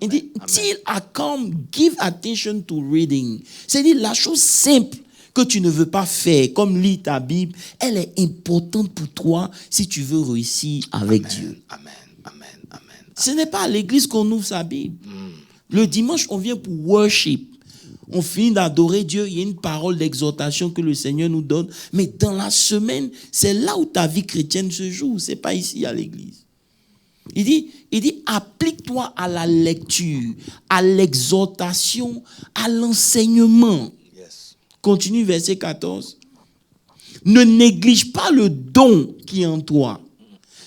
Il dit, till I come, give attention to reading. C'est-à-dire, la chose simple que tu ne veux pas faire, comme lire ta Bible, elle est importante pour toi si tu veux réussir avec Dieu. Amen. Ce n'est pas à l'église qu'on ouvre sa Bible. Le dimanche, on vient pour worship. On finit d'adorer Dieu. Il y a une parole d'exhortation que le Seigneur nous donne. Mais dans la semaine, c'est là où ta vie chrétienne se joue. Ce n'est pas ici à l'église. Il dit, applique-toi à la lecture, à l'exhortation, à l'enseignement. Yes. Continue, verset 14. Ne néglige pas le don qui est en toi.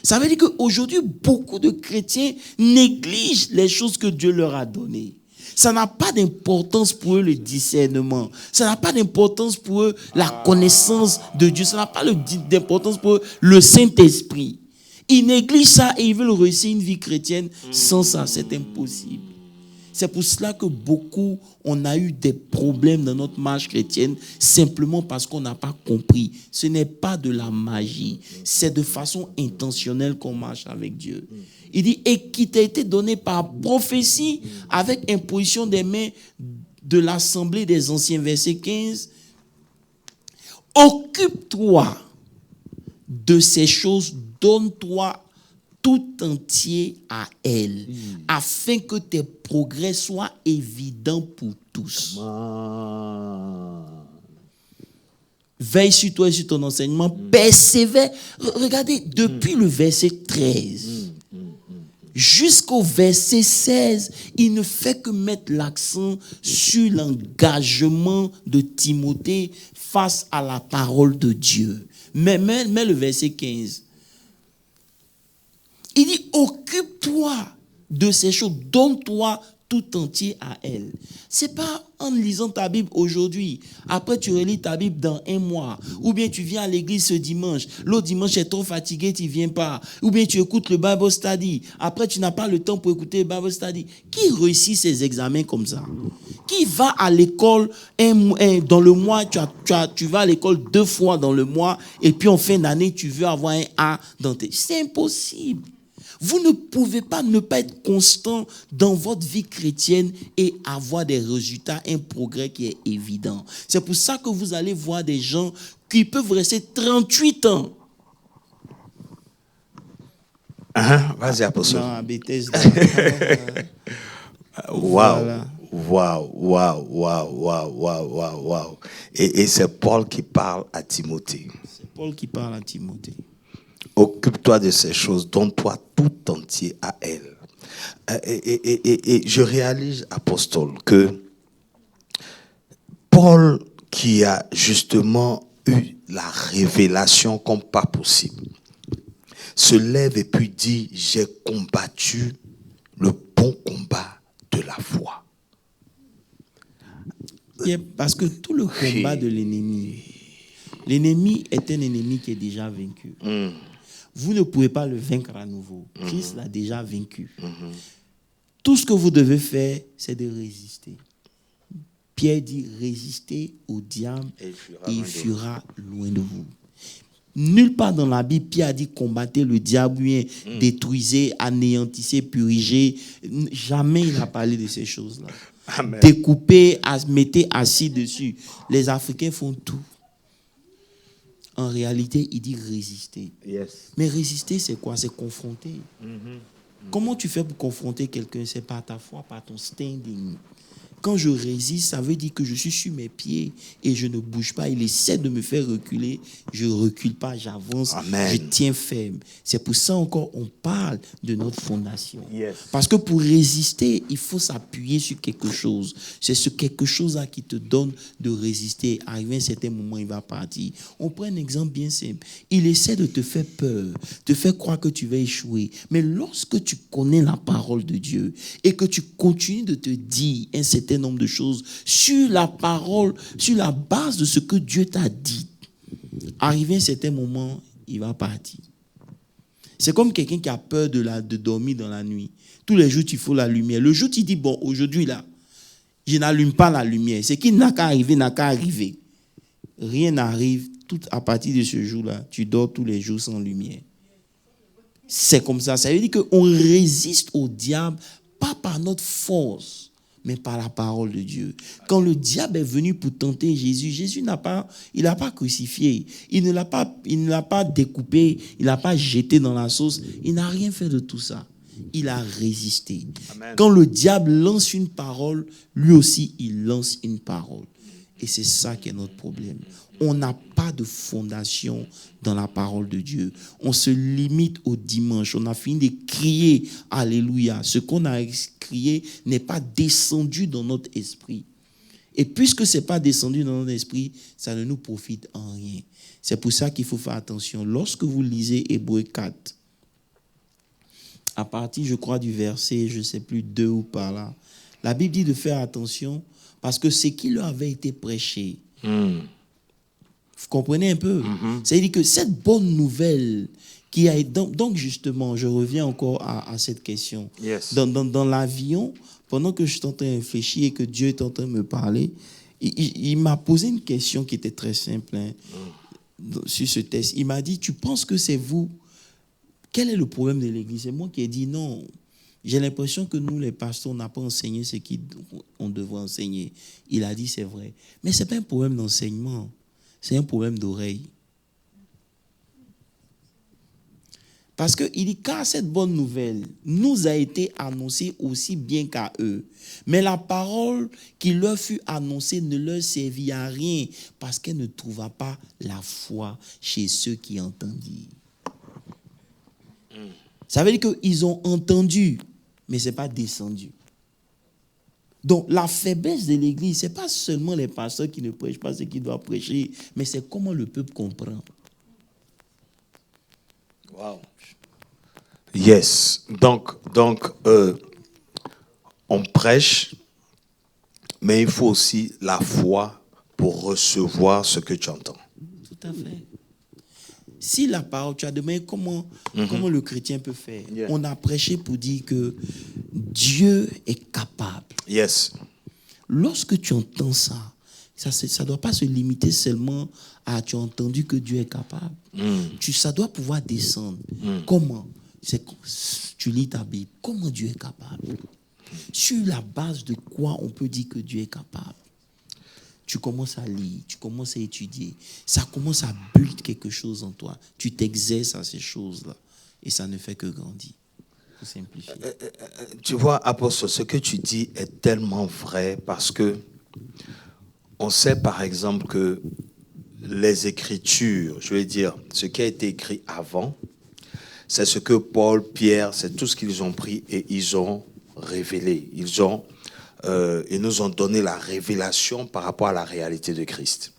Ça veut dire qu'aujourd'hui, beaucoup de chrétiens négligent les choses que Dieu leur a données. Ça n'a pas d'importance pour eux le discernement. Ça n'a pas d'importance pour eux la connaissance de Dieu. Ça n'a pas d'importance pour eux le Saint-Esprit. Ils négligent ça et ils veulent réussir une vie chrétienne sans ça. C'est impossible. C'est pour cela que beaucoup, on a eu des problèmes dans notre marche chrétienne simplement parce qu'on n'a pas compris. Ce n'est pas de la magie. C'est de façon intentionnelle qu'on marche avec Dieu. Il dit, et qui t'a été donné par prophétie avec imposition des mains de l'assemblée des anciens. Verset 15. Occupe-toi de ces choses, donne-toi tout entier à elle, afin que tes progrès soient évidents pour tous. Veille sur toi et sur ton enseignement, persévère. Regardez, depuis le verset 13 jusqu'au verset 16, il ne fait que mettre l'accent sur l'engagement de Timothée face à la parole de Dieu. Mais le verset 15. Il dit, occupe-toi de ces choses, donne-toi tout entier à elle. C'est pas en lisant ta Bible aujourd'hui, après tu relis ta Bible dans un mois, ou bien tu viens à l'église ce dimanche, l'autre dimanche tu es trop fatigué, tu viens pas, ou bien tu écoutes le Bible Study, après tu n'as pas le temps pour écouter le Bible Study. Qui réussit ses examens comme ça? Qui va à l'école dans le mois, tu vas à l'école 2 fois dans le mois, et puis en fin d'année tu veux avoir un A dans tes... C'est impossible. Vous ne pouvez pas ne pas être constant dans votre vie chrétienne et avoir des résultats, un progrès qui est évident. C'est pour ça que vous allez voir des gens qui peuvent rester 38 ans. Vas-y, apôtre. Non, à Bethesda. Waouh. Et c'est Paul qui parle à Timothée. C'est Paul qui parle à Timothée. Occupe-toi de ces choses, donne-toi tout entier à elle. Et je réalise, apostole, que Paul, qui a justement eu la révélation comme pas possible, se lève et puis dit, j'ai combattu le bon combat Parce que tout le combat de l'ennemi est un ennemi qui est déjà vaincu. Vous ne pouvez pas le vaincre à nouveau. Christ l'a déjà vaincu. Tout ce que vous devez faire, c'est de résister. Pierre dit, résistez au diable et il fuira loin de vous. Nulle part dans la Bible, Pierre a dit combattez le diable, détruisez, anéantissez, purigez. Jamais il a parlé de ces choses-là. Amen. Découpez, mettez assis dessus. Les Africains font tout. En réalité, il dit résister. Yes. Mais résister, c'est quoi? C'est confronter. Comment tu fais pour confronter quelqu'un? C'est par ta foi, par ton standing. Quand je résiste, ça veut dire que je suis sur mes pieds et je ne bouge pas. Il essaie de me faire reculer. Je ne recule pas, j'avance, Amen. je tiens ferme. C'est pour ça encore on parle de notre fondation. Yes. Parce que pour résister, il faut s'appuyer sur quelque chose. C'est ce quelque chose-là qui te donne de résister. Arrivé à un certain moment, il va partir. On prend un exemple bien simple. Il essaie de te faire peur, te faire croire que tu vas échouer. Mais lorsque tu connais la parole de Dieu et que tu continues de te dire un certain nombre de choses sur la parole, sur la base de ce que Dieu t'a dit, arrivé à un certain moment, il va partir. C'est comme quelqu'un qui a peur de dormir dans la nuit. Tous les jours, il faut la lumière. Le jour, tu dis, bon, aujourd'hui, là, je n'allume pas la lumière. C'est qu'il n'a qu'à arriver, n'a qu'à arriver. Rien n'arrive. Tout à partir de ce jour-là, tu dors tous les jours sans lumière. C'est comme ça. Ça veut dire qu'on résiste au diable, pas par notre force, mais par la parole de Dieu. Quand le diable est venu pour tenter Jésus, Jésus n'a pas crucifié. Il ne l'a pas découpé, il ne l'a pas jeté dans la sauce. Il n'a rien fait de tout ça. Il a résisté. Amen. Quand le diable lance une parole, lui aussi, il lance une parole. Et c'est ça qui est notre problème. On n'a pas de fondation dans la parole de Dieu. On se limite au dimanche. On a fini de crier Alléluia. Ce qu'on a crié n'est pas descendu dans notre esprit. Et puisque ce n'est pas descendu dans notre esprit, ça ne nous profite en rien. C'est pour ça qu'il faut faire attention. Lorsque vous lisez Hébreux 4, à partir, je crois, du verset, je ne sais plus, 2 ou par là, la Bible dit de faire attention parce que ce qui leur avait été prêché, vous comprenez un peu? C'est-à-dire que cette bonne nouvelle qui a... Donc justement, je reviens encore à cette question. Yes. Dans l'avion, pendant que je suis en train de réfléchir et que Dieu est en train de me parler, il m'a posé une question qui était très simple sur ce texte. Il m'a dit, tu penses que c'est vous? Quel est le problème de l'Église? C'est moi qui ai dit non. J'ai l'impression que nous, les pasteurs, on n'a pas enseigné ce qu'on devrait enseigner. Il a dit, c'est vrai. Mais ce n'est pas un problème d'enseignement. C'est un problème d'oreille. Parce qu'il dit, car cette bonne nouvelle nous a été annoncée aussi bien qu'à eux. Mais la parole qui leur fut annoncée ne leur servit à rien parce qu'elle ne trouva pas la foi chez ceux qui entendirent. Ça veut dire qu'ils ont entendu, mais ce n'est pas descendu. Donc, la faiblesse de l'Église, ce n'est pas seulement les pasteurs qui ne prêchent pas ce qu'ils doivent prêcher, mais c'est comment le peuple comprend. Wow. Yes. Donc, on prêche, mais il faut aussi la foi pour recevoir ce que tu entends. Tout à fait. Si la parole, tu as demandé comment le chrétien peut faire. Yeah. On a prêché pour dire que Dieu est capable. Yes. Lorsque tu entends ça ne doit pas se limiter seulement à tu as entendu que Dieu est capable. Ça doit pouvoir descendre. Comment? Tu lis ta Bible. Comment Dieu est capable? Sur la base de quoi on peut dire que Dieu est capable? Tu commences à lire, tu commences à étudier. Ça commence à build quelque chose en toi. Tu t'exerces à ces choses-là. Et ça ne fait que grandir. Pour simplifier. Tu vois, apôtre, ce que tu dis est tellement vrai parce que on sait par exemple que les Écritures, je veux dire, ce qui a été écrit avant, c'est ce que Paul, Pierre, c'est tout ce qu'ils ont pris et ils ont révélé. Ils nous ont donné la révélation par rapport à la réalité de Christ.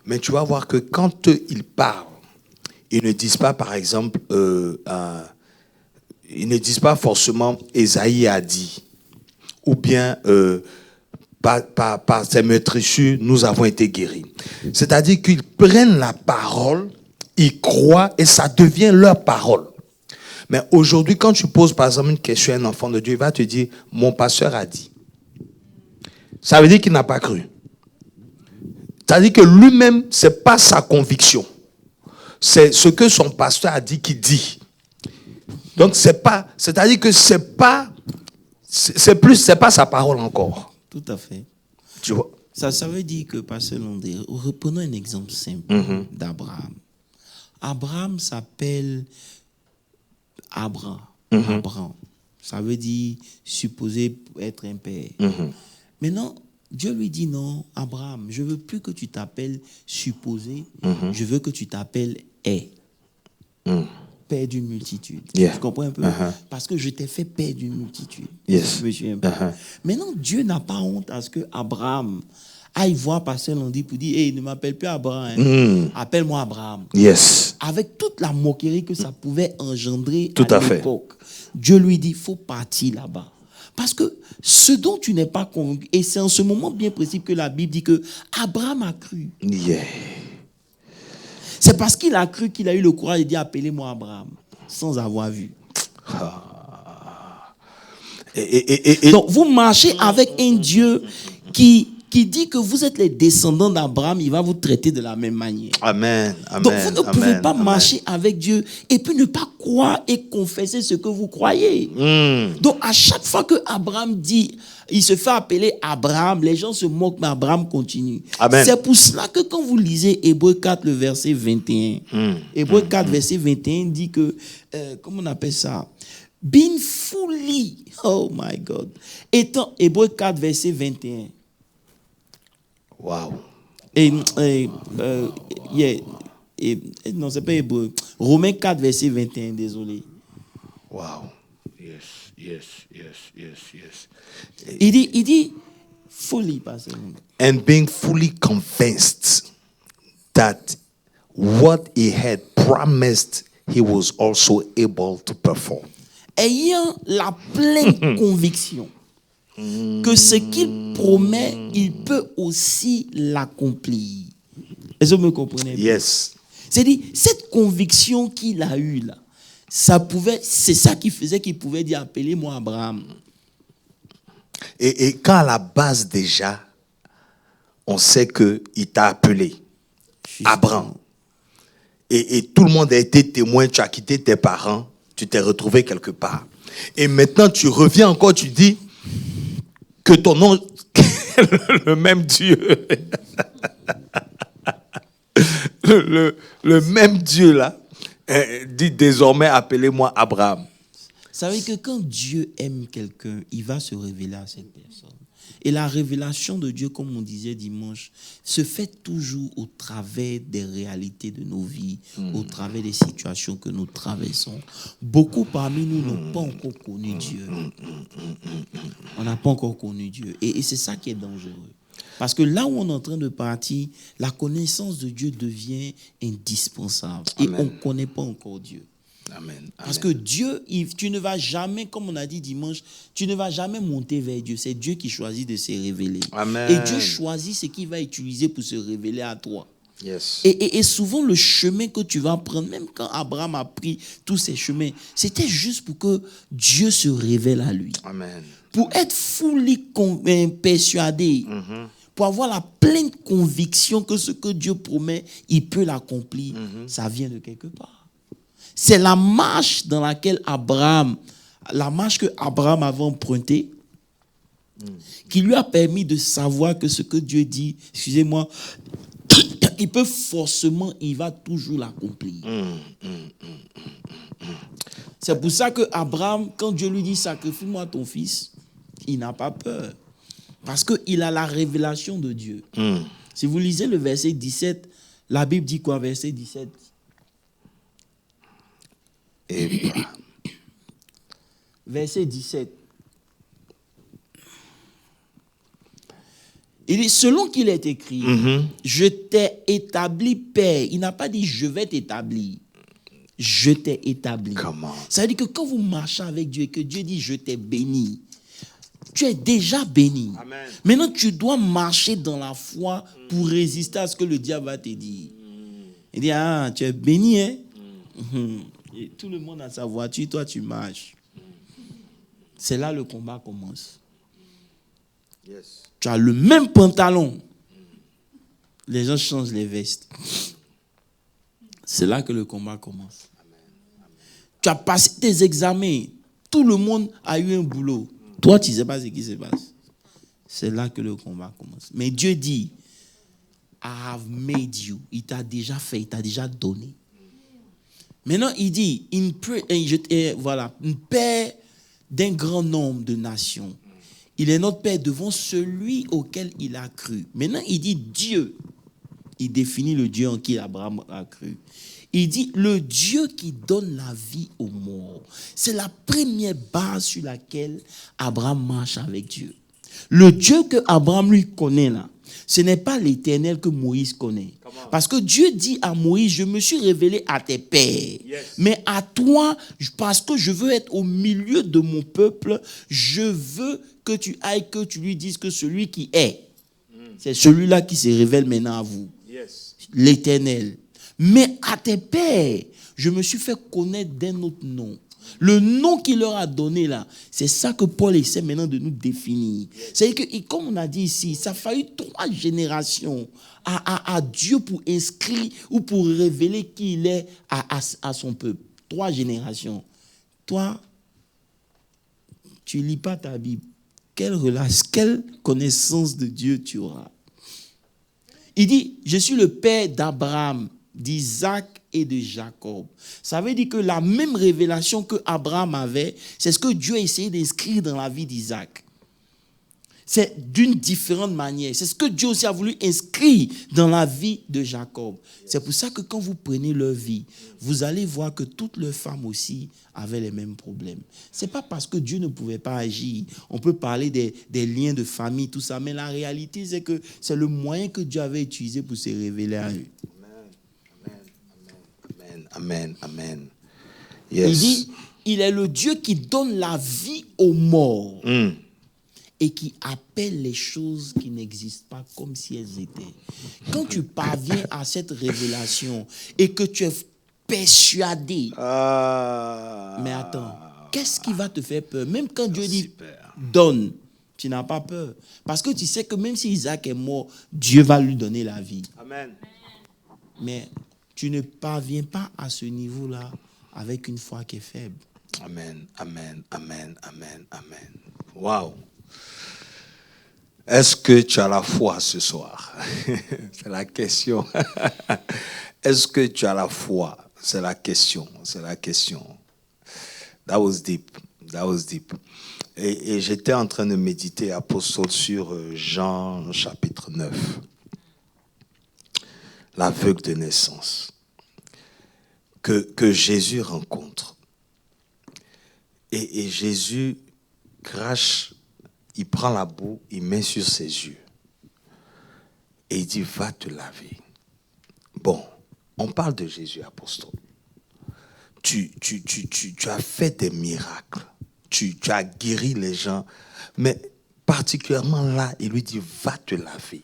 Mais tu vas voir que quand ils parlent, ils ne disent pas, par exemple, ils ne disent pas forcément Ésaïe a dit, ou bien par ces meurtrissures, nous avons été guéris. C'est-à-dire qu'ils prennent la parole, ils croient et ça devient leur parole. Mais aujourd'hui, quand tu poses par exemple une question à un enfant de Dieu, il va te dire, mon pasteur a dit. Ça veut dire qu'il n'a pas cru. Ça veut dire que lui-même, ce n'est pas sa conviction. C'est ce que son pasteur a dit qu'il dit. Donc, c'est-à-dire que c'est pas sa parole encore. Tout à fait. Tu vois? Ça veut dire que, pasteur Landé, reprenons un exemple simple d'Abraham. Abraham s'appelle Abraham. Abraham. Ça veut dire supposé être un père. Maintenant, Dieu lui dit non, Abraham, je ne veux plus que tu t'appelles supposé, je veux que tu t'appelles est. Père d'une multitude. Yeah. Tu comprends un peu? Parce que je t'ai fait père d'une multitude. Yes. Maintenant, Dieu n'a pas honte à ce que Abraham aille voir pasteur Landy pour dire, hey, ne m'appelle plus Abraham, appelle-moi Abraham. Yes. Avec toute la moquerie que ça pouvait engendrer Tout à l'époque, Dieu lui dit, il faut partir là-bas. Parce que ce dont tu n'es pas convaincu, et c'est en ce moment bien précis que la Bible dit que Abraham a cru. Yeah. C'est parce qu'il a cru qu'il a eu le courage de dire appelez-moi Abraham, sans avoir vu. Donc vous marchez avec un Dieu qui dit que vous êtes les descendants d'Abraham, il va vous traiter de la même manière. Amen. Donc vous ne pouvez pas marcher avec Dieu et puis ne pas croire et confesser ce que vous croyez. Donc à chaque fois que Abraham dit, il se fait appeler Abraham, les gens se moquent, mais Abraham continue. Amen. C'est pour cela que quand vous lisez Hébreux 4, le verset 21, Hébreux 4, verset 21 dit que, comment on appelle ça? Being fully, oh my God. Étant, Hébreux 4, verset 21. Wow. Non, c'est pas Hébreu. Romains 4, verset 21, désolé. Wow. Yes. Il dit, fully, pasteur. And being fully convinced that what he had promised, he was also able to perform. Ayant la pleine conviction que ce qu'il promet, il peut aussi l'accomplir. Est-ce que vous me comprenez? Yes. C'est-à-dire, cette conviction qu'il a eue là, c'est ça qui faisait qu'il pouvait dire appelez-moi Abraham. Et quand à la base déjà, on sait qu'il t'a appelé Abraham. Et tout le monde a été témoin, tu as quitté tes parents, tu t'es retrouvé quelque part. Et maintenant tu reviens encore, tu dis que ton nom, le même Dieu, le même Dieu là, dit désormais appelez-moi Abraham. Ça veut dire que quand Dieu aime quelqu'un, il va se révéler à cette personne. Et la révélation de Dieu, comme on disait dimanche, se fait toujours au travers des réalités de nos vies, au travers des situations que nous traversons. Beaucoup parmi nous n'ont pas encore connu Dieu. On n'a pas encore connu Dieu. Et c'est ça qui est dangereux. Parce que là où on est en train de partir, la connaissance de Dieu devient indispensable. Et on ne connaît pas encore Dieu. Amen. Parce que Dieu, tu ne vas jamais, comme on a dit dimanche, tu ne vas jamais monter vers Dieu. C'est Dieu qui choisit de se révéler. Amen. Et Dieu choisit ce qu'il va utiliser pour se révéler à toi. Yes. Et souvent, le chemin que tu vas prendre, même quand Abraham a pris tous ces chemins, c'était juste pour que Dieu se révèle à lui. Amen. Pour être fully persuadé, pour avoir la pleine conviction que ce que Dieu promet, il peut l'accomplir, ça vient de quelque part. C'est la marche dans laquelle la marche que Abraham avait empruntée, qui lui a permis de savoir que ce que Dieu dit, excusez-moi, il peut forcément, il va toujours l'accomplir. C'est pour ça que Abraham, quand Dieu lui dit sacrifie-moi ton fils, il n'a pas peur. Parce qu'il a la révélation de Dieu. Si vous lisez le verset 17, la Bible dit quoi, verset 17? Verset 17. Il dit, selon qu'il est écrit, je t'ai établi père. Il n'a pas dit je vais t'établir. Je t'ai établi. Comment? Ça veut dire que quand vous marchez avec Dieu et que Dieu dit je t'ai béni, Tu es déjà béni. Amen. Maintenant, tu dois marcher dans la foi pour résister à ce que le diable va te dire. Il dit, ah, tu es béni, hein? Et tout le monde a sa voiture, toi tu marches. C'est là le combat commence. Yes. Tu as le même pantalon. Les gens changent les vestes. C'est là que le combat commence. Tu as passé tes examens. Tout le monde a eu un boulot. Toi, tu ne sais pas ce qui se passe. C'est là que le combat commence. Mais Dieu dit, I have made you. Il t'a déjà fait, il t'a déjà donné. Maintenant, il dit, une père d'un grand nombre de nations. Il est notre Père devant celui auquel il a cru. Maintenant, il dit Dieu. Il définit le Dieu en qui Abraham a cru. Il dit le Dieu qui donne la vie aux morts. C'est la première base sur laquelle Abraham marche avec Dieu. Le Dieu que Abraham lui connaît là, ce n'est pas l'Éternel que Moïse connaît. Parce que Dieu dit à Moïse, je me suis révélé à tes pères. Yes. Mais à toi, parce que je veux être au milieu de mon peuple, je veux que tu ailles, que tu lui dises que celui qui est, c'est celui-là qui se révèle maintenant à vous. Yes. L'Éternel. Mais à tes pères, je me suis fait connaître d'un autre nom. Le nom qu'il leur a donné là, c'est ça que Paul essaie maintenant de nous définir. C'est-à-dire que, comme on a dit ici, ça a fallu 3 générations à Dieu pour inscrire ou pour révéler qui il est à son peuple. 3 générations. Toi, tu lis pas ta Bible. Quelle connaissance de Dieu tu auras? Il dit, je suis le père d'Abraham, d'Isaac et de Jacob. Ça veut dire que la même révélation que Abraham avait, c'est ce que Dieu a essayé d'inscrire dans la vie d'Isaac. C'est d'une différente manière. C'est ce que Dieu aussi a voulu inscrire dans la vie de Jacob. C'est pour ça que quand vous prenez leur vie, vous allez voir que toutes leurs femmes aussi avaient les mêmes problèmes. Ce n'est pas parce que Dieu ne pouvait pas agir. On peut parler des liens de famille, tout ça, mais la réalité, c'est que c'est le moyen que Dieu avait utilisé pour se révéler à eux. Amen, amen. Yes. Il dit, il est le Dieu qui donne la vie aux morts et qui appelle les choses qui n'existent pas comme si elles étaient. Quand tu parviens à cette révélation et que tu es persuadé, mais attends, qu'est-ce qui va te faire peur? Même quand Dieu dit donne, tu n'as pas peur. Parce que tu sais que même si Isaac est mort, Dieu va lui donner la vie. Amen. Mais tu ne parviens pas à ce niveau-là avec une foi qui est faible. Amen, amen, amen, amen, amen. Wow. Est-ce que tu as la foi ce soir? C'est la question. Est-ce que tu as la foi? C'est la question. C'est la question. That was deep. That was deep. Et j'étais en train de méditer, apostole, sur Jean chapitre 9. L'aveugle de naissance. Que Jésus rencontre. Et Jésus crache, il prend la boue, il met sur ses yeux. Et il dit, va te laver. Bon, on parle de Jésus, apostole. Tu as fait des miracles. Tu as guéri les gens. Mais particulièrement là, il lui dit, va te laver.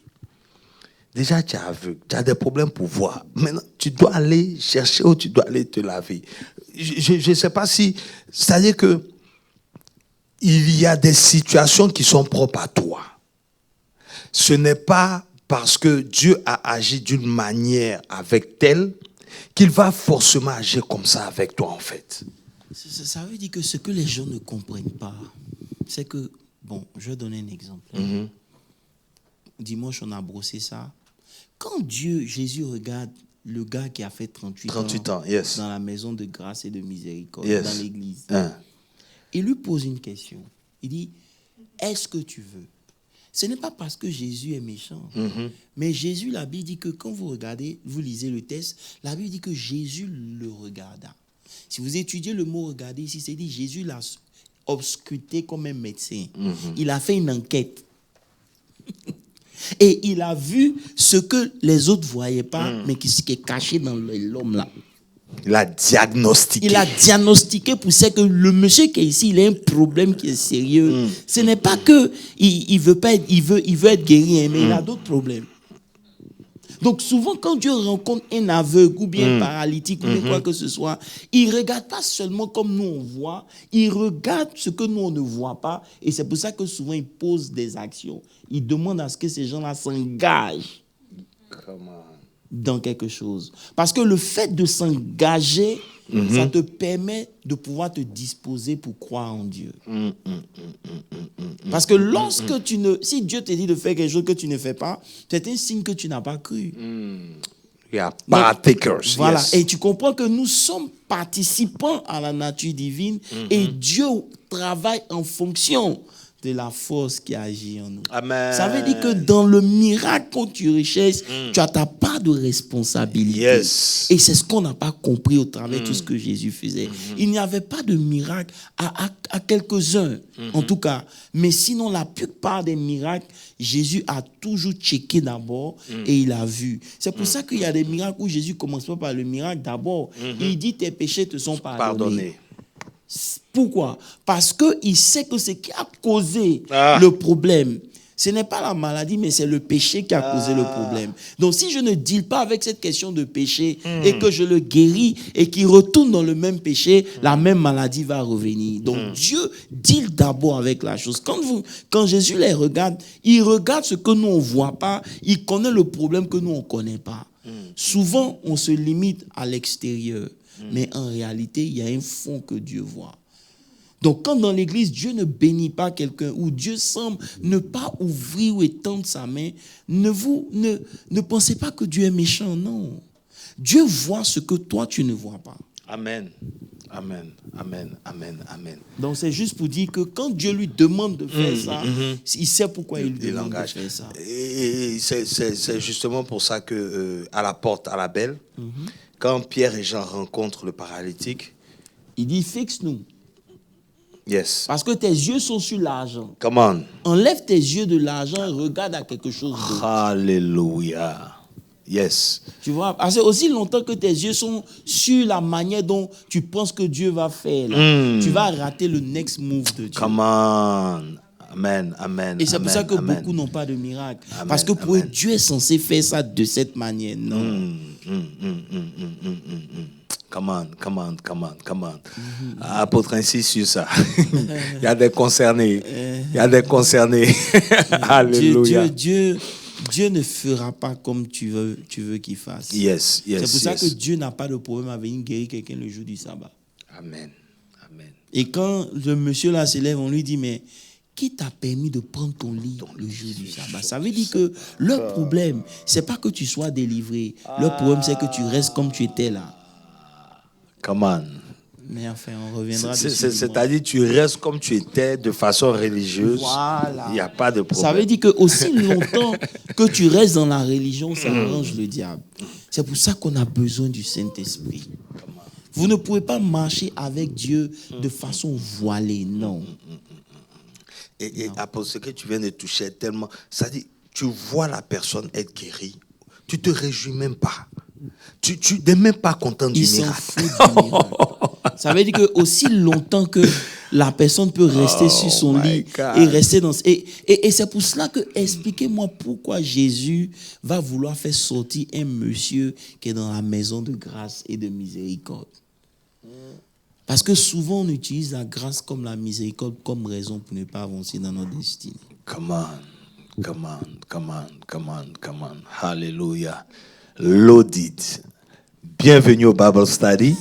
Déjà, tu es aveugle, tu as des problèmes pour voir. Maintenant, tu dois aller chercher où tu dois aller te laver. Je ne sais pas si... C'est-à-dire que il y a des situations qui sont propres à toi. Ce n'est pas parce que Dieu a agi d'une manière avec tel qu'il va forcément agir comme ça avec toi, en fait. Ça veut dire que ce que les gens ne comprennent pas, c'est que... Bon, je vais donner un exemple. Dimanche, on a brossé ça. Quand Jésus regarde le gars qui a fait 38 ans yes. dans la maison de grâce et de miséricorde, yes. dans l'église, il lui pose une question. Il dit, est-ce que tu veux? Ce n'est pas parce que Jésus est méchant. Mais Jésus, la Bible dit que quand vous regardez, vous lisez le texte, la Bible dit que Jésus le regarda. Si vous étudiez le mot regarder ici, c'est dit Jésus l'a ausculté comme un médecin. Il a fait une enquête. Et il a vu ce que les autres ne voyaient pas, mais qui est caché dans l'homme là. Il a diagnostiqué. Il a diagnostiqué pour ça que le monsieur qui est ici, il a un problème qui est sérieux. Ce n'est pas que il veut pas être, il veut être guéri, mais il a d'autres problèmes. Donc souvent, quand Dieu rencontre un aveugle ou bien un paralytique ou bien quoi que ce soit, il ne regarde pas seulement comme nous on voit, il regarde ce que nous on ne voit pas. Et c'est pour ça que souvent il pose des actions. Il demande à ce que ces gens-là s'engagent dans quelque chose. Parce que le fait de s'engager, ça te permet de pouvoir te disposer pour croire en Dieu. Parce que lorsque si Dieu te dit de faire quelque chose que tu ne fais pas, c'est un signe que tu n'as pas cru. Il y a partakers. Voilà. Yes. Et tu comprends que nous sommes participants à la nature divine et Dieu travaille en fonction de la force qui agit en nous. Amen. Ça veut dire que dans le miracle, quand tu recherches, tu as ta part de responsabilité. Yes. Et c'est ce qu'on n'a pas compris au travers de tout ce que Jésus faisait. Il n'y avait pas de miracle à quelques-uns, en tout cas. Mais sinon, la plupart des miracles, Jésus a toujours checké d'abord et il a vu. C'est pour ça qu'il y a des miracles où Jésus ne commence pas par le miracle d'abord. Il dit tes péchés te sont pardonnés. Pourquoi? Parce qu'il sait que ce qui a causé le problème, ce n'est pas la maladie, mais c'est le péché qui a causé le problème. Donc si je ne deal pas avec cette question de péché et que je le guéris et qu'il retourne dans le même péché, la même maladie va revenir. Donc Dieu deal d'abord avec la chose. Quand Jésus les regarde, il regarde ce que nous on ne voit pas, il connaît le problème que nous on ne connaît pas. Souvent, on se limite à l'extérieur. Mais en réalité, il y a un fond que Dieu voit. Donc, quand dans l'église, Dieu ne bénit pas quelqu'un ou Dieu semble ne pas ouvrir ou étendre sa main, ne pensez pas que Dieu est méchant, non. Dieu voit ce que toi, tu ne vois pas. Amen. Amen. Amen. Amen. Amen. Donc, c'est juste pour dire que quand Dieu lui demande de faire ça, il sait pourquoi il lui demande de faire ça. Et c'est justement pour ça que à la porte, à la belle, quand Pierre et Jean rencontrent le paralytique, il dit fixe-nous. Yes. Parce que tes yeux sont sur l'argent. Come on. Enlève tes yeux de l'argent et regarde à quelque chose d'autre. Hallelujah. Yes. Tu vois, parce que aussi longtemps que tes yeux sont sur la manière dont tu penses que Dieu va faire, là, tu vas rater le next move de Dieu. Come on. Amen, amen. Et c'est pour ça que beaucoup n'ont pas de miracle. Parce que pour eux, Dieu est censé faire ça de cette manière. Non. Come on, come on, come on, come on. Apôtre insiste sur ça. Il y a des concernés. Il y a des concernés. Alléluia. Dieu ne fera pas comme tu veux qu'il fasse. Yes, yes. C'est pour ça que Dieu n'a pas de problème à venir guérir quelqu'un le jour du sabbat. Amen. Amen. Et quand le monsieur là se lève, on lui dit, mais qui t'a permis de prendre ton lit le jour du sabbat? Ça veut dire que leur problème, c'est pas que tu sois délivré. Leur problème, c'est que tu restes comme tu étais là. Come on. Mais enfin, on reviendra dessus. C'est-à-dire, tu restes comme tu étais de façon religieuse. Voilà. Il n'y a pas de problème. Ça veut dire que aussi longtemps que tu restes dans la religion, ça arrange le diable. C'est pour ça qu'on a besoin du Saint-Esprit. Vous ne pouvez pas marcher avec Dieu de façon voilée, non. Et après ce que tu viens de toucher tellement, ça dit, tu vois la personne être guérie, tu te réjouis même pas. Tu n'es même pas content du miracle. Ça veut dire que aussi longtemps que la personne peut rester sur son lit et rester dans... Et c'est pour cela que, expliquez-moi pourquoi Jésus va vouloir faire sortir un monsieur qui est dans la maison de grâce et de miséricorde. Parce que souvent, on utilise la grâce comme la miséricorde comme raison pour ne pas avancer dans notre destinée. Come on, come on, come on, come on, come on. Hallelujah. Loaded. Bienvenue au Bible Study.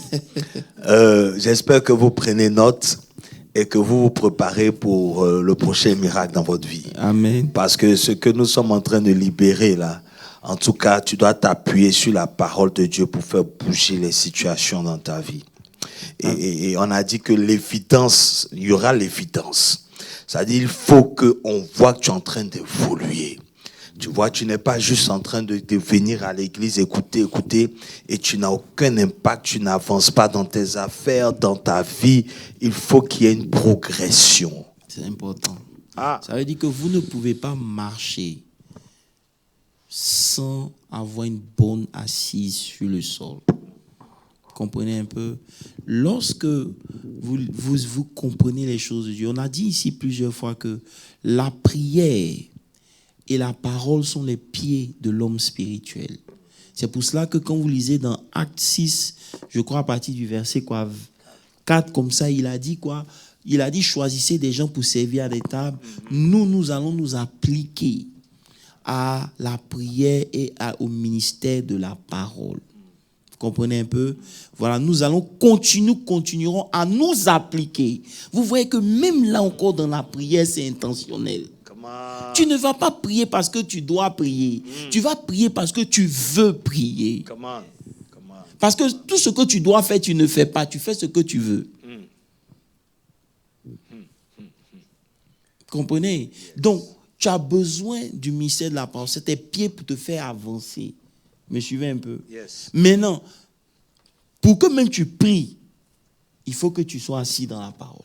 J'espère que vous prenez note et que vous vous préparez pour le prochain miracle dans votre vie. Amen. Parce que ce que nous sommes en train de libérer là, en tout cas, tu dois t'appuyer sur la parole de Dieu pour faire bouger les situations dans ta vie. Et on a dit que l'évidence, il y aura l'évidence. C'est-à-dire, il faut qu'on voit que tu es en train d'évoluer. Tu vois, tu n'es pas juste en train de venir à l'église, écouter, et tu n'as aucun impact, tu n'avances pas dans tes affaires, dans ta vie. Il faut qu'il y ait une progression. C'est important. Ça veut dire que vous ne pouvez pas marcher sans avoir une bonne assise sur le sol. Comprenez un peu. Lorsque vous comprenez les choses de Dieu, on a dit ici plusieurs fois que la prière et la parole sont les pieds de l'homme spirituel. C'est pour cela que quand vous lisez dans Acte 6, je crois à partir du verset 4, comme ça, il a dit quoi? Il a dit, choisissez des gens pour servir à des tables. Nous allons nous appliquer à la prière et au ministère de la parole. Vous comprenez un peu? Voilà, nous continuerons à nous appliquer. Vous voyez que même là encore dans la prière, c'est intentionnel. Tu ne vas pas prier parce que tu dois prier. Tu vas prier parce que tu veux prier. Parce que tout ce que tu dois faire, tu ne fais pas. Tu fais ce que tu veux. Comprenez? Donc, tu as besoin du ministère de la parole. C'est tes pieds pour te faire avancer. Me suivez un peu? Maintenant, pour que même tu pries, il faut que tu sois assis dans la parole.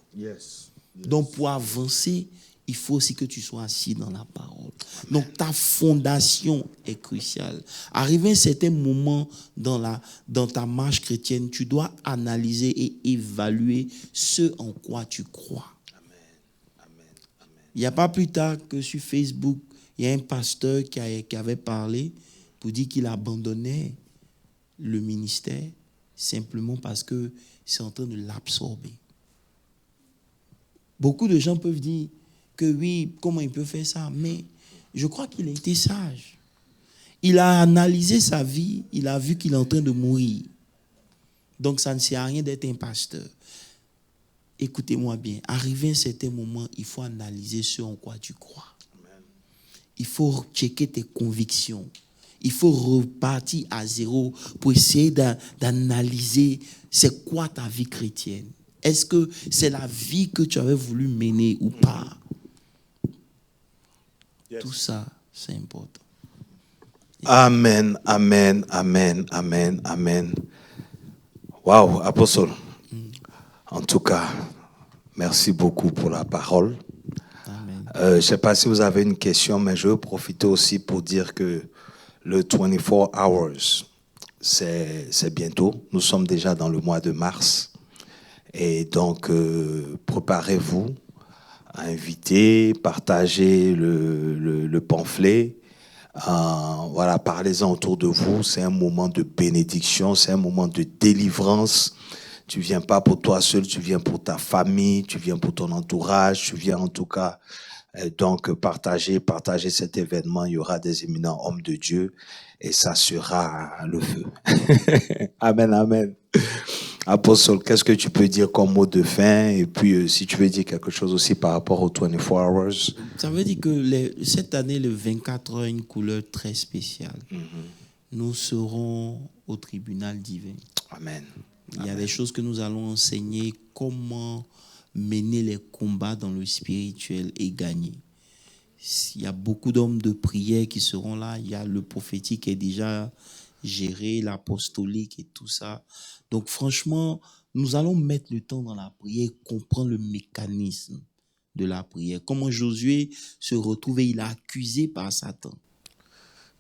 Donc, pour avancer, il faut aussi que tu sois assis dans la parole. Donc, ta fondation est cruciale. Arrivé à un certain moment dans ta marche chrétienne, tu dois analyser et évaluer ce en quoi tu crois. Il n'y a pas plus tard que sur Facebook, il y a un pasteur qui avait parlé pour dire qu'il abandonnait le ministère simplement parce que c'est en train de l'absorber. Beaucoup de gens peuvent dire que oui, comment il peut faire ça? Mais je crois qu'il a été sage. Il a analysé sa vie, il a vu qu'il est en train de mourir. Donc ça ne sert à rien d'être un pasteur. Écoutez-moi bien, arrivé à un certain moment, il faut analyser ce en quoi tu crois. Amen. Il faut checker tes convictions. Il faut repartir à zéro pour essayer d'analyser c'est quoi ta vie chrétienne. Est-ce que c'est la vie que tu avais voulu mener ou pas? Tout ça, c'est important. Amen, amen, amen, amen, amen. Wow, Apostle. En tout cas, merci beaucoup pour la parole. Je ne sais pas si vous avez une question, mais je veux profiter aussi pour dire que le 24 Hours, c'est bientôt. Nous sommes déjà dans le mois de mars. Et donc, préparez-vous à inviter, partager le pamphlet. Voilà, parlez-en autour de vous. C'est un moment de bénédiction, c'est un moment de délivrance. Tu viens pas pour toi seul, tu viens pour ta famille, tu viens pour ton entourage, tu viens en tout cas. Donc, partager cet événement. Il y aura des éminents hommes de Dieu et ça sera le feu. Amen, amen. Apostle, qu'est-ce que tu peux dire comme mot de fin? Et puis, si tu veux dire quelque chose aussi par rapport aux 24 Hours. Ça veut dire que cette année, le 24 heures a une couleur très spéciale. Nous serons au tribunal divin. Amen. Il y a des choses que nous allons enseigner, comment mener les combats dans le spirituel et gagner. Il y a beaucoup d'hommes de prière qui seront là. Il y a le prophétique qui est déjà géré, l'apostolique et tout ça. Donc franchement, nous allons mettre le temps dans la prière, comprendre le mécanisme de la prière. Comment Josué se retrouvait, il est accusé par Satan.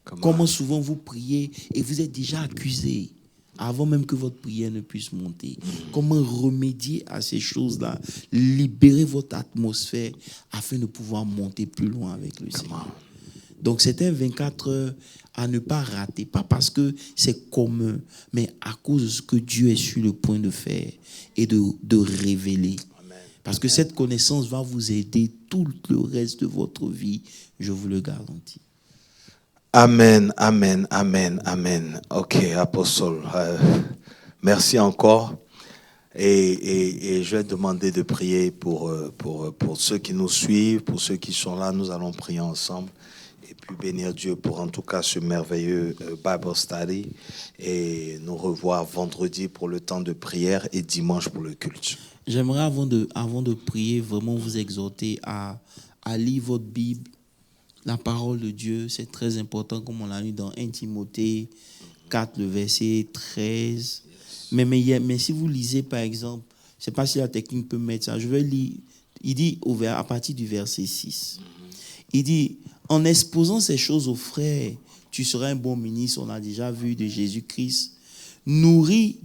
Comment souvent vous priez et vous êtes déjà accusé avant même que votre prière ne puisse monter. Comment remédier à ces choses-là, libérer votre atmosphère afin de pouvoir monter plus loin avec le Seigneur. Donc c'est un 24 heures à ne pas rater, pas parce que c'est commun, mais à cause de ce que Dieu est sur le point de faire et de révéler. Parce que cette connaissance va vous aider tout le reste de votre vie, je vous le garantis. Amen, amen, amen, amen. Ok, Apostle, merci encore. Et je vais demander de prier pour ceux qui nous suivent, pour ceux qui sont là. Nous allons prier ensemble et puis bénir Dieu pour en tout cas ce merveilleux Bible Study et nous revoir vendredi pour le temps de prière et dimanche pour le culte. J'aimerais avant de prier vraiment vous exhorter à lire votre Bible. La parole de Dieu, c'est très important, comme on l'a lu dans 1 Timothée 4, le verset 13. Mais si vous lisez, par exemple, je ne sais pas si la technique peut mettre ça, je vais lire, il dit à partir du verset 6. Il dit, en exposant ces choses aux frères, tu seras un bon ministre, on a déjà vu de Jésus-Christ, nourris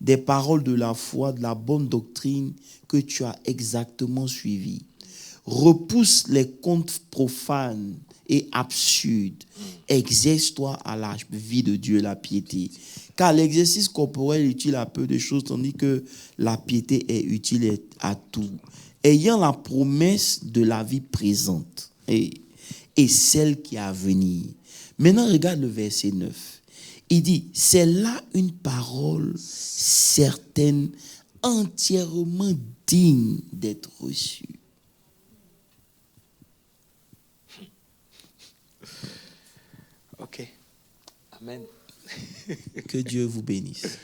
des paroles de la foi, de la bonne doctrine que tu as exactement suivie. Repousse les contes profanes et absurdes. Exerce-toi à la vie de Dieu, la piété. Car l'exercice corporel est utile à peu de choses, tandis que la piété est utile à tout. Ayant la promesse de la vie présente et celle qui est à venir. Maintenant, regarde le verset 9. Il dit, c'est là une parole certaine, entièrement digne d'être reçue. Ok. Amen. Que Dieu vous bénisse.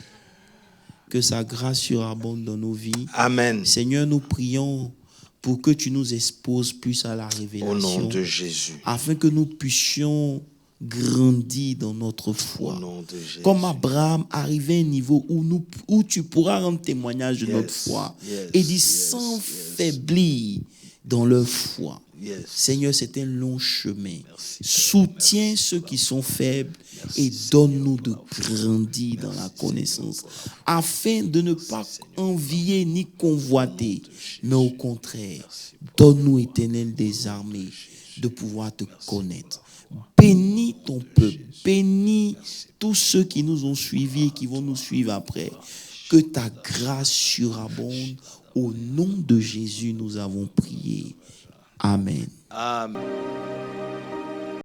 Que sa grâce surabonde dans nos vies. Amen. Seigneur, nous prions pour que tu nous exposes plus à la révélation. Au nom de Jésus. Afin que nous puissions grandir dans notre foi. Au nom de Jésus. Comme Abraham, arriver à un niveau où tu pourras rendre témoignage de notre foi. Et dit sans faiblir dans leur foi. Seigneur, c'est un long chemin. Soutiens ceux qui sont faibles et donne-nous de grandir dans la connaissance afin de ne pas envier ni convoiter, mais au contraire, donne-nous, Éternel des armées, de pouvoir te connaître. Bénis ton peuple, bénis tous ceux qui nous ont suivis et qui vont nous suivre après. Que ta grâce surabonde. Au nom de Jésus, nous avons prié. Amen. Amen.